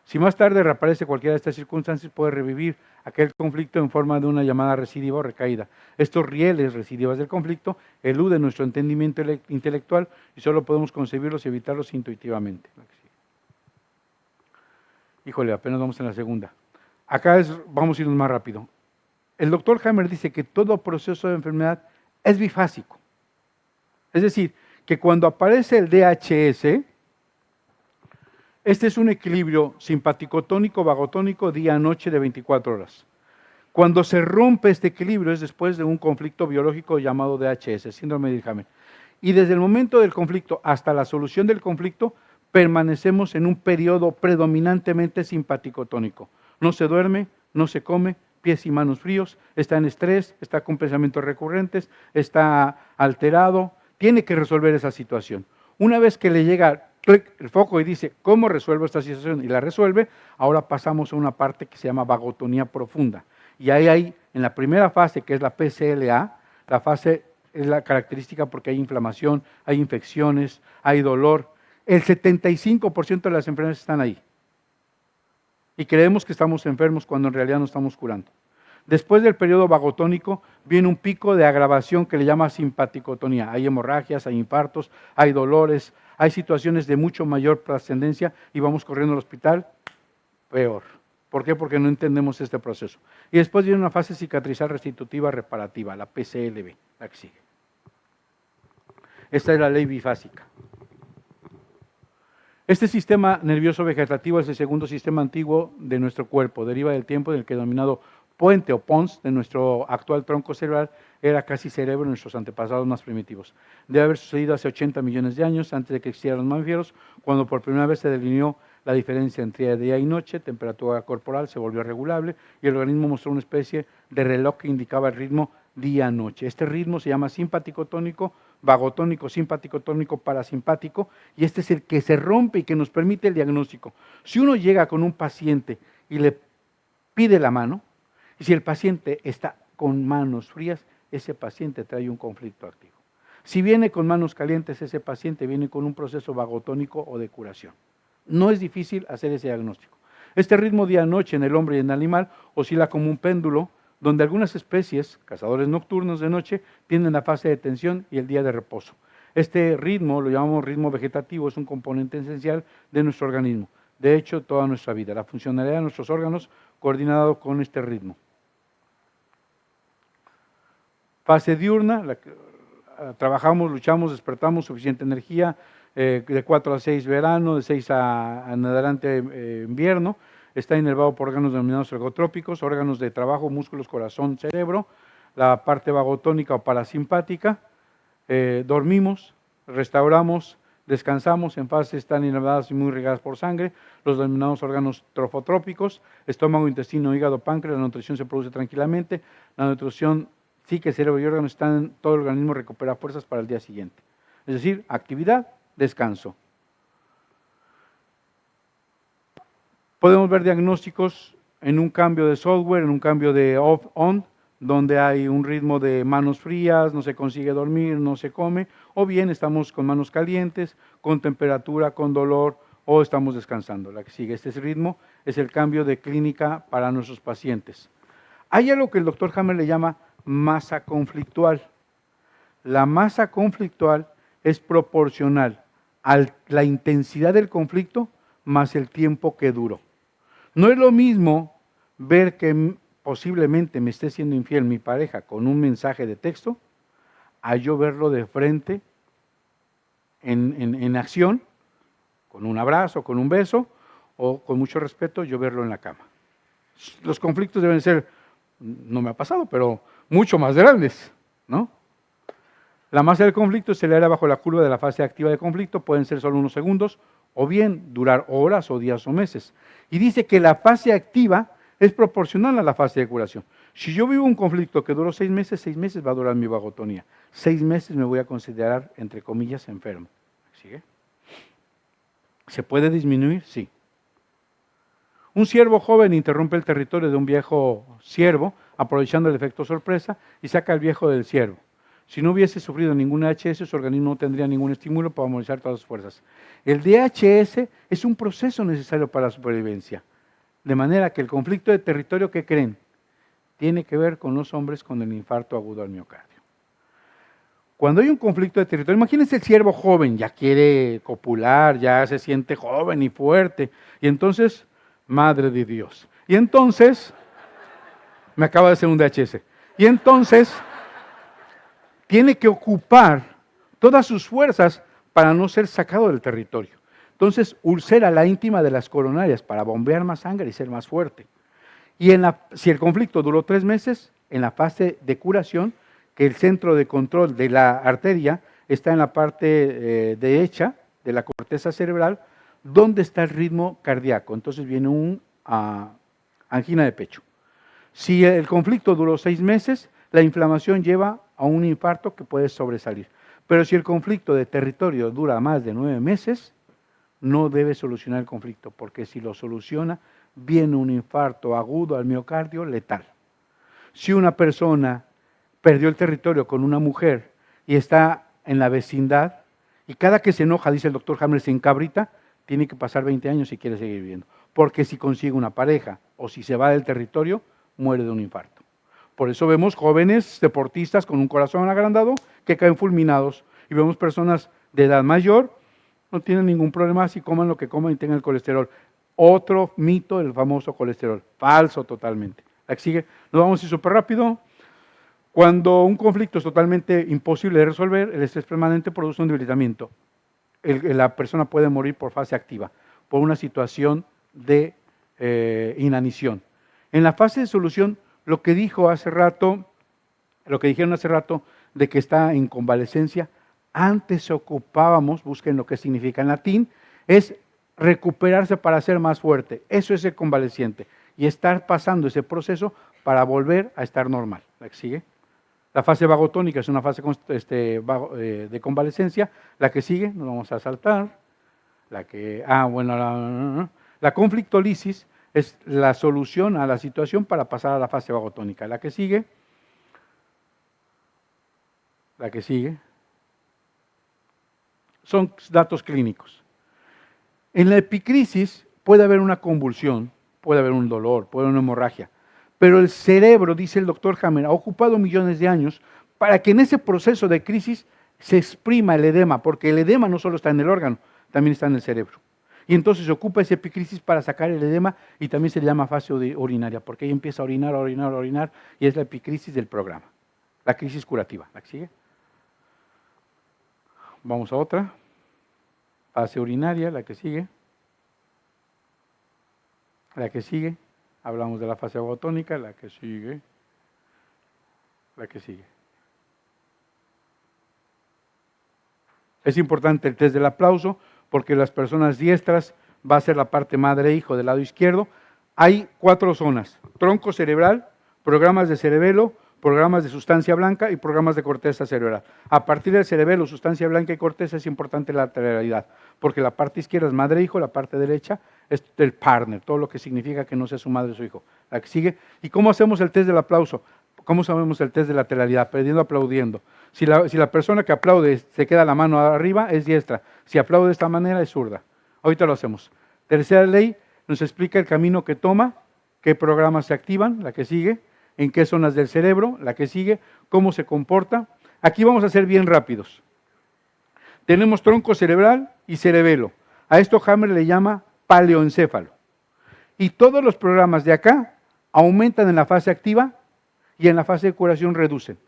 Si más tarde reaparece cualquiera de estas circunstancias, puede revivir aquel conflicto en forma de una llamada recidiva o recaída. Estos rieles recidivas del conflicto eluden nuestro entendimiento intelectual y solo podemos concebirlos y evitarlos intuitivamente. Híjole, apenas vamos en la segunda. Acá vamos a irnos más rápido. El doctor Hammer dice que todo proceso de enfermedad es bifásico. Es decir, que cuando aparece el DHS, este es un equilibrio simpático-tónico, vagotónico, día-noche de 24 horas. Cuando se rompe este equilibrio es después de un conflicto biológico llamado DHS, síndrome de Hammer. Y desde el momento del conflicto hasta la solución del conflicto, permanecemos en un periodo predominantemente simpático-tónico. No se duerme, no se come, pies y manos fríos, está en estrés, está con pensamientos recurrentes, está alterado, tiene que resolver esa situación. Una vez que le llega el foco y dice, ¿cómo resuelvo esta situación? Y la resuelve, ahora pasamos a una parte que se llama vagotonía profunda. Y ahí hay, en la primera fase, que es la PCLA, la fase es la característica porque hay inflamación, hay infecciones, hay dolor. El 75% de las enfermedades están ahí. Y creemos que estamos enfermos cuando en realidad nos estamos curando. Después del periodo vagotónico viene un pico de agravación que le llama simpaticotonía. Hay hemorragias, hay infartos, hay dolores, hay situaciones de mucho mayor trascendencia y vamos corriendo al hospital, peor. ¿Por qué? Porque no entendemos este proceso. Y después viene una fase cicatrizal restitutiva reparativa, la PCLB, la que sigue. Esta es la ley bifásica. Este sistema nervioso vegetativo es el segundo sistema antiguo de nuestro cuerpo, deriva del tiempo en el que denominado puente o pons de nuestro actual tronco cerebral era casi cerebro de nuestros antepasados más primitivos. Debe haber sucedido hace 80 millones de años, antes de que existieran los mamíferos, cuando por primera vez se delineó la diferencia entre día y noche, temperatura corporal se volvió regulable y el organismo mostró una especie de reloj que indicaba el ritmo día-noche. Este ritmo se llama simpático-tónico vagotónico, simpático, tónico, parasimpático, y este es el que se rompe y que nos permite el diagnóstico. Si uno llega con un paciente y le pide la mano, y si el paciente está con manos frías, ese paciente trae un conflicto activo. Si viene con manos calientes, ese paciente viene con un proceso vagotónico o de curación. No es difícil hacer ese diagnóstico. Este ritmo día-noche en el hombre y en el animal oscila como un péndulo, donde algunas especies, cazadores nocturnos de noche, tienen la fase de tensión y el día de reposo. Este ritmo, lo llamamos ritmo vegetativo, es un componente esencial de nuestro organismo. De hecho, toda nuestra vida, la funcionalidad de nuestros órganos coordinado con este ritmo. Fase diurna, trabajamos, luchamos, despertamos, suficiente energía, de 4 a 6 verano, de 6 en adelante invierno. Está inervado por órganos denominados ergotrópicos, órganos de trabajo, músculos, corazón, cerebro, la parte vagotónica o parasimpática. Dormimos, restauramos, descansamos, en fases están inervadas y muy regadas por sangre, los denominados órganos trofotrópicos, estómago, intestino, hígado, páncreas, la nutrición se produce tranquilamente, la nutrición, psique, cerebro y órganos están, todo el organismo recupera fuerzas para el día siguiente. Es decir, actividad, descanso. Podemos ver diagnósticos en un cambio de software, en un cambio de off-on, donde hay un ritmo de manos frías, no se consigue dormir, no se come, o bien estamos con manos calientes, con temperatura, con dolor, o estamos descansando. La que sigue este ritmo es el cambio de clínica para nuestros pacientes. Hay algo que el doctor Hammer le llama masa conflictual. La masa conflictual es proporcional a la intensidad del conflicto más el tiempo que duró. No es lo mismo ver que posiblemente me esté siendo infiel mi pareja con un mensaje de texto, a yo verlo de frente, en acción, con un abrazo, con un beso, o con mucho respeto, yo verlo en la cama. Los conflictos deben ser, no me ha pasado, pero mucho más grandes, ¿no? La masa del conflicto se acelera bajo la curva de la fase activa de conflicto, pueden ser solo unos segundos, o bien durar horas o días o meses. Y dice que la fase activa es proporcional a la fase de curación. Si yo vivo un conflicto que duró 6 meses va a durar mi vagotonía. 6 meses me voy a considerar, entre comillas, enfermo. ¿Sigue? ¿Se puede disminuir? Sí. Un ciervo joven interrumpe el territorio de un viejo ciervo, aprovechando el efecto sorpresa, y saca al viejo del ciervo. Si no hubiese sufrido ningún DHS, su organismo no tendría ningún estímulo para movilizar todas sus fuerzas. El DHS es un proceso necesario para la supervivencia. De manera que el conflicto de territorio, ¿qué creen? Tiene que ver con los hombres con el infarto agudo al miocardio. Cuando hay un conflicto de territorio, imagínense el ciervo joven, ya quiere copular, ya se siente joven y fuerte, y entonces, madre de Dios. Y entonces, me acaba de hacer un DHS, y entonces tiene que ocupar todas sus fuerzas para no ser sacado del territorio. Entonces, ulcera la íntima de las coronarias para bombear más sangre y ser más fuerte. Y si el conflicto duró 3 meses, en la fase de curación, que el centro de control de la arteria está en la parte derecha de la corteza cerebral, donde está el ritmo cardíaco. Entonces viene una angina de pecho. Si el conflicto duró 6 meses, la inflamación lleva a un infarto que puede sobresalir. Pero si el conflicto de territorio dura más de 9 meses, no debe solucionar el conflicto, porque si lo soluciona, viene un infarto agudo al miocardio letal. Si una persona perdió el territorio con una mujer y está en la vecindad, y cada que se enoja, dice el doctor Hammer, se encabrita, tiene que pasar 20 años si quiere seguir viviendo. Porque si consigue una pareja o si se va del territorio, muere de un infarto. Por eso vemos jóvenes deportistas con un corazón agrandado que caen fulminados. Y vemos personas de edad mayor, no tienen ningún problema si coman lo que coman y tengan el colesterol. Otro mito, el famoso colesterol. Falso totalmente. La que sigue, nos vamos a ir súper rápido. Cuando un conflicto es totalmente imposible de resolver, el estrés permanente produce un debilitamiento. La persona puede morir por fase activa, por una situación de inanición. En la fase de solución, lo que dijeron hace rato, de que está en convalecencia, antes ocupábamos, busquen lo que significa en latín, es recuperarse para ser más fuerte. Eso es el convaleciente. Y estar pasando ese proceso para volver a estar normal. ¿La que sigue? La fase vagotónica es una fase de convalescencia. La que sigue, nos vamos a saltar. La conflictólisis es la solución a la situación para pasar a la fase vagotónica. La que sigue. Son datos clínicos. En la epicrisis puede haber una convulsión, puede haber un dolor, puede haber una hemorragia, pero el cerebro, dice el doctor Hammer, ha ocupado millones de años para que en ese proceso de crisis se exprima el edema, porque el edema no solo está en el órgano, también está en el cerebro. Y entonces se ocupa esa epicrisis para sacar el edema y también se le llama fase urinaria, porque ahí empieza a orinar, y es la epicrisis del programa, la crisis curativa. ¿La que sigue? Vamos a otra. Fase urinaria, la que sigue. La que sigue. Hablamos de la fase vagotónica, la que sigue. La que sigue. Es importante el test del aplauso porque las personas diestras va a ser la parte madre-hijo del lado izquierdo. Hay 4 zonas: tronco cerebral, programas de cerebelo, programas de sustancia blanca y programas de corteza cerebral. A partir del cerebelo, sustancia blanca y corteza es importante la lateralidad, porque la parte izquierda es madre-hijo, la parte derecha es del partner, todo lo que significa que no sea su madre o su hijo. La que sigue. ¿Y cómo hacemos el test del aplauso? ¿Cómo sabemos el test de lateralidad? Perdiendo, aplaudiendo. Si la persona que aplaude se queda la mano arriba, es diestra. Si aplaude de esta manera, es zurda. Ahorita lo hacemos. Tercera ley nos explica el camino que toma, qué programas se activan, la que sigue, en qué zonas del cerebro, la que sigue, cómo se comporta. Aquí vamos a ser bien rápidos. Tenemos tronco cerebral y cerebelo. A esto Hammer le llama paleoencéfalo. Y todos los programas de acá aumentan en la fase activa y en la fase de curación reducen.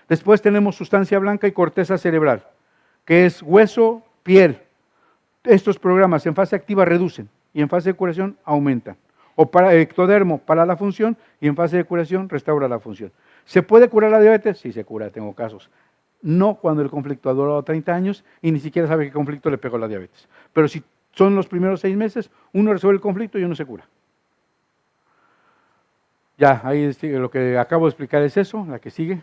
Después tenemos sustancia blanca y corteza cerebral, que es hueso, piel. Estos programas en fase activa reducen y en fase de curación aumentan. O para ectodermo para la función y en fase de curación restaura la función. ¿Se puede curar la diabetes? Sí, se cura, tengo casos. No cuando el conflicto ha durado 30 años y ni siquiera sabe qué conflicto le pegó la diabetes. Pero si son los primeros 6 meses, uno resuelve el conflicto y uno se cura. Ya, ahí lo que acabo de explicar es eso, la que sigue.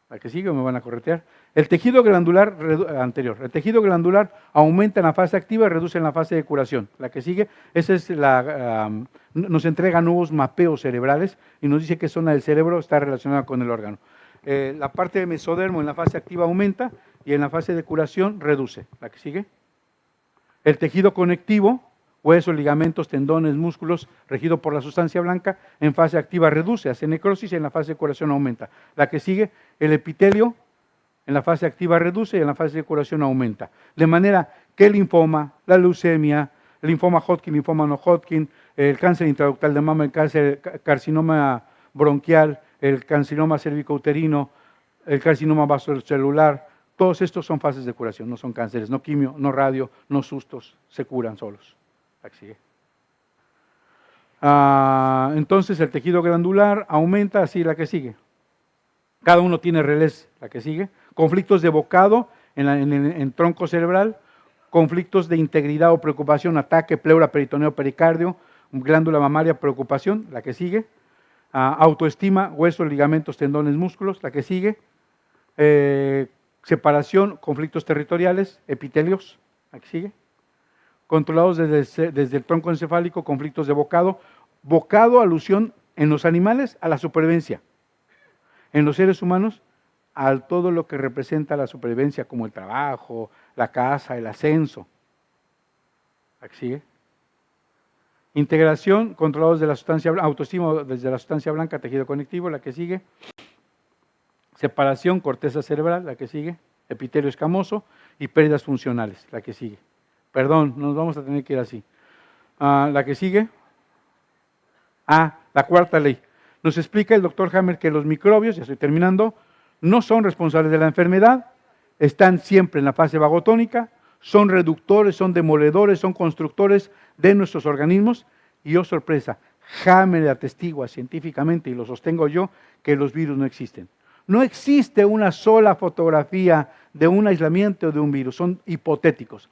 La que sigue, o me van a corretear. El tejido glandular anterior. El tejido glandular aumenta en la fase activa y reduce en la fase de curación. La que sigue, esa es nos entrega nuevos mapeos cerebrales y nos dice qué zona del cerebro está relacionada con el órgano. La parte de mesodermo en la fase activa aumenta y en la fase de curación reduce. La que sigue. El tejido conectivo, huesos, ligamentos, tendones, músculos, regido por la sustancia blanca, en fase activa reduce, hace necrosis y en la fase de curación aumenta. La que sigue, el epitelio, en la fase activa reduce y en la fase de curación aumenta. De manera que el linfoma, la leucemia, el linfoma Hodgkin, linfoma no Hodgkin, el cáncer intraductal de mama, el carcinoma bronquial, el carcinoma cervicouterino, el carcinoma vasocelular, todos estos son fases de curación, no son cánceres, no quimio, no radio, no sustos, se curan solos. La que sigue. Entonces el tejido glandular aumenta, así la que sigue. Cada uno tiene relés, la que sigue. Conflictos de bocado en tronco cerebral, conflictos de integridad o preocupación, ataque, pleura, peritoneo, pericardio, glándula mamaria, preocupación, la que sigue. Autoestima, huesos, ligamentos, tendones, músculos, la que sigue. Separación, conflictos territoriales, epitelios, la que sigue. Controlados desde el tronco encefálico, conflictos de bocado. Bocado, alusión en los animales a la supervivencia. En los seres humanos, a todo lo que representa la supervivencia, como el trabajo, la casa, el ascenso. ¿La que sigue? Integración, controlados de la sustancia blanca, autoestima desde la sustancia blanca, tejido conectivo, la que sigue. Separación, corteza cerebral, la que sigue. Epitelio escamoso y pérdidas funcionales, la que sigue. Perdón, nos vamos a tener que ir así. La que sigue. La cuarta ley. Nos explica el doctor Hammer que los microbios, ya estoy terminando, no son responsables de la enfermedad, están siempre en la fase vagotónica, son reductores, son demoledores, son constructores de nuestros organismos. Y oh sorpresa, Hammer atestigua científicamente, y lo sostengo yo, que los virus no existen. No existe una sola fotografía de un aislamiento de un virus, son hipotéticos.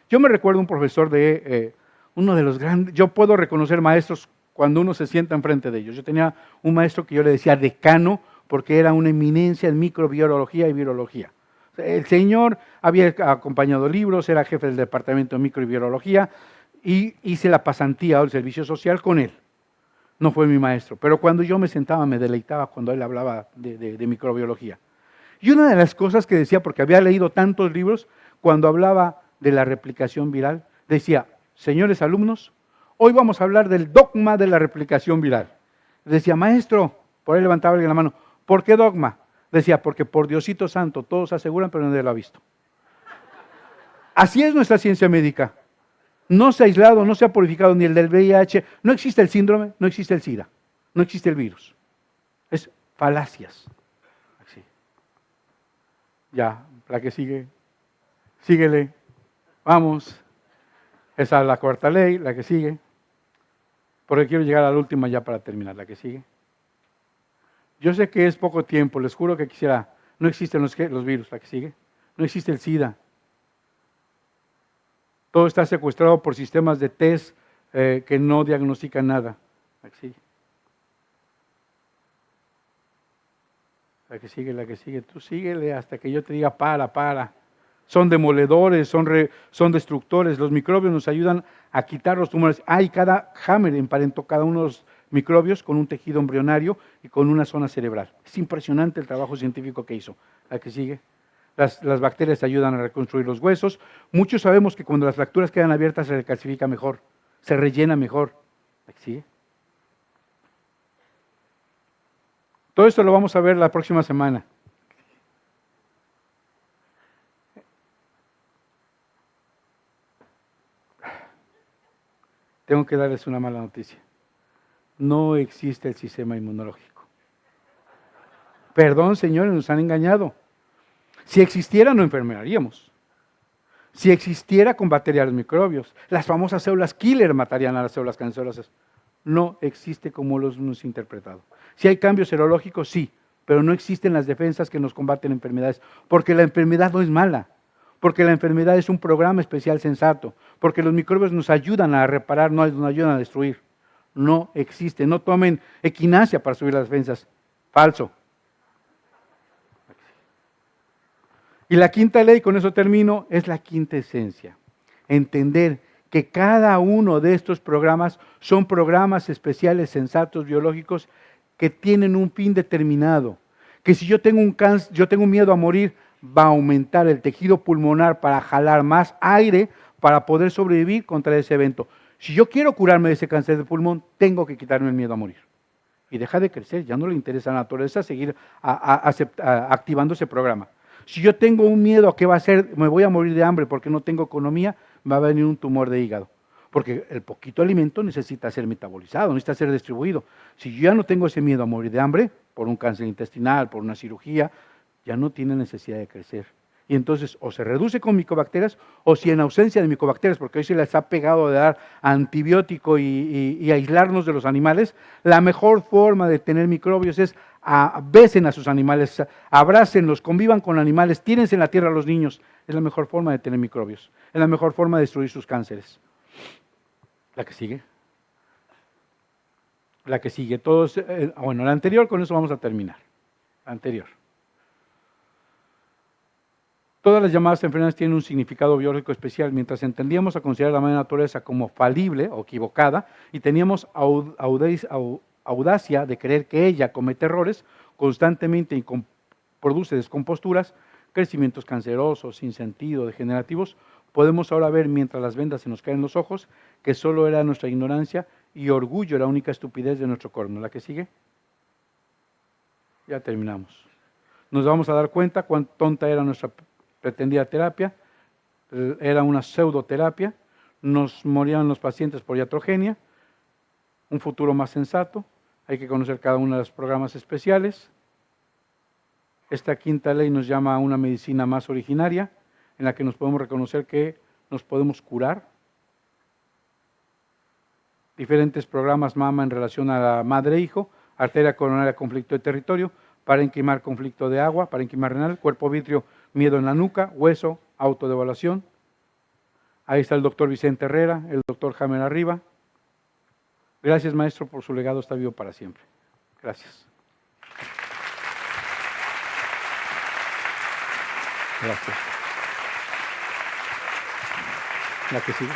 Yo me recuerdo un profesor de uno de los grandes, yo puedo reconocer maestros cuando uno se sienta enfrente de ellos. Yo tenía un maestro que yo le decía decano, porque era una eminencia en microbiología y virología. El señor había acompañado libros, era jefe del departamento de microbiología y hice la pasantía o el servicio social con él. No fue mi maestro, pero cuando yo me sentaba me deleitaba cuando él hablaba de microbiología. Y una de las cosas que decía, porque había leído tantos libros, cuando hablaba de la replicación viral, decía, señores alumnos, hoy vamos a hablar del dogma de la replicación viral. Decía, maestro, por ahí levantaba alguien la mano, ¿por qué dogma? Decía, porque por Diosito Santo, todos aseguran, pero nadie lo ha visto. Así es nuestra ciencia médica. No se ha aislado, no se ha purificado ni el del VIH, no existe el síndrome, no existe el SIDA, no existe el virus. Es falacias. Así. Ya, la que sigue, síguele, vamos. Esa es la cuarta ley, la que sigue. Porque quiero llegar a la última ya para terminar, la que sigue. Yo sé que es poco tiempo, les juro que quisiera, no existen los virus, la que sigue. No existe el SIDA. Todo está secuestrado por sistemas de test que no diagnostican nada. La que sigue. La que sigue. Tú síguele hasta que yo te diga para. Son demoledores, son destructores. Los microbios nos ayudan a quitar los tumores. Cada Hammer emparentó cada uno de los microbios con un tejido embrionario y con una zona cerebral. Es impresionante el trabajo científico que hizo. La que sigue. Las bacterias ayudan a reconstruir los huesos. Muchos sabemos que cuando las fracturas quedan abiertas se recalcifica mejor, se rellena mejor. La que sigue. Todo esto lo vamos a ver la próxima semana. Tengo que darles una mala noticia. No existe el sistema inmunológico. Perdón, señores, nos han engañado. Si existiera, no enfermaríamos. Si existiera, combatiría los microbios. Las famosas células killer matarían a las células cancerosas. No existe como los hemos interpretado. Si hay cambios serológicos, sí, pero no existen las defensas que nos combaten enfermedades, porque la enfermedad no es mala, porque la enfermedad es un programa especial sensato, porque los microbios nos ayudan a reparar, no nos ayudan a destruir. No existe, no tomen equinacia para subir las defensas. Falso. Y la quinta ley, con eso termino, es la quinta esencia. Entender que cada uno de estos programas son programas especiales, sensatos, biológicos, que tienen un fin determinado. Que si yo tengo un cáncer, yo tengo miedo a morir, va a aumentar el tejido pulmonar para jalar más aire para poder sobrevivir contra ese evento. Si yo quiero curarme de ese cáncer de pulmón, tengo que quitarme el miedo a morir. Y deja de crecer, ya no le interesa a la naturaleza seguir activando ese programa. Si yo tengo un miedo a qué va a ser, me voy a morir de hambre porque no tengo economía, va a venir un tumor de hígado. Porque el poquito alimento necesita ser metabolizado, necesita ser distribuido. Si yo ya no tengo ese miedo a morir de hambre, por un cáncer intestinal, por una cirugía, ya no tiene necesidad de crecer. Y entonces o se reduce con micobacterias, o si en ausencia de micobacterias, porque hoy se les ha pegado de dar antibiótico y aislarnos de los animales, la mejor forma de tener microbios es besen a sus animales, abrácenlos, convivan con animales, tírense en la tierra a los niños. Es la mejor forma de tener microbios, es la mejor forma de destruir sus cánceres. La que sigue. La que sigue. Bueno, la anterior, con eso vamos a terminar. La anterior. Todas las llamadas enfermedades tienen un significado biológico especial. Mientras entendíamos a considerar la madre naturaleza como falible o equivocada y teníamos audacia de creer que ella comete errores constantemente y produce descomposturas, crecimientos cancerosos, sin sentido, degenerativos, podemos ahora ver mientras las vendas se nos caen en los ojos que solo era nuestra ignorancia y orgullo la única estupidez de nuestro corno. ¿La que sigue? Ya terminamos. Nos vamos a dar cuenta cuán tonta era nuestra pretendida terapia, era una pseudoterapia, nos morían los pacientes por iatrogenia, un futuro más sensato, hay que conocer cada uno de los programas especiales. Esta quinta ley nos llama a una medicina más originaria, en la que nos podemos reconocer que nos podemos curar. Diferentes programas MAMA en relación a la madre-hijo, arteria coronaria, conflicto de territorio, parenquimar, conflicto de agua, parenquimar renal, cuerpo vítreo, miedo en la nuca, hueso, autodevaluación. Ahí está el doctor Vicente Herrera, el doctor Hammer arriba. Gracias, maestro, por su legado, está vivo para siempre. Gracias. Gracias. La que sigue.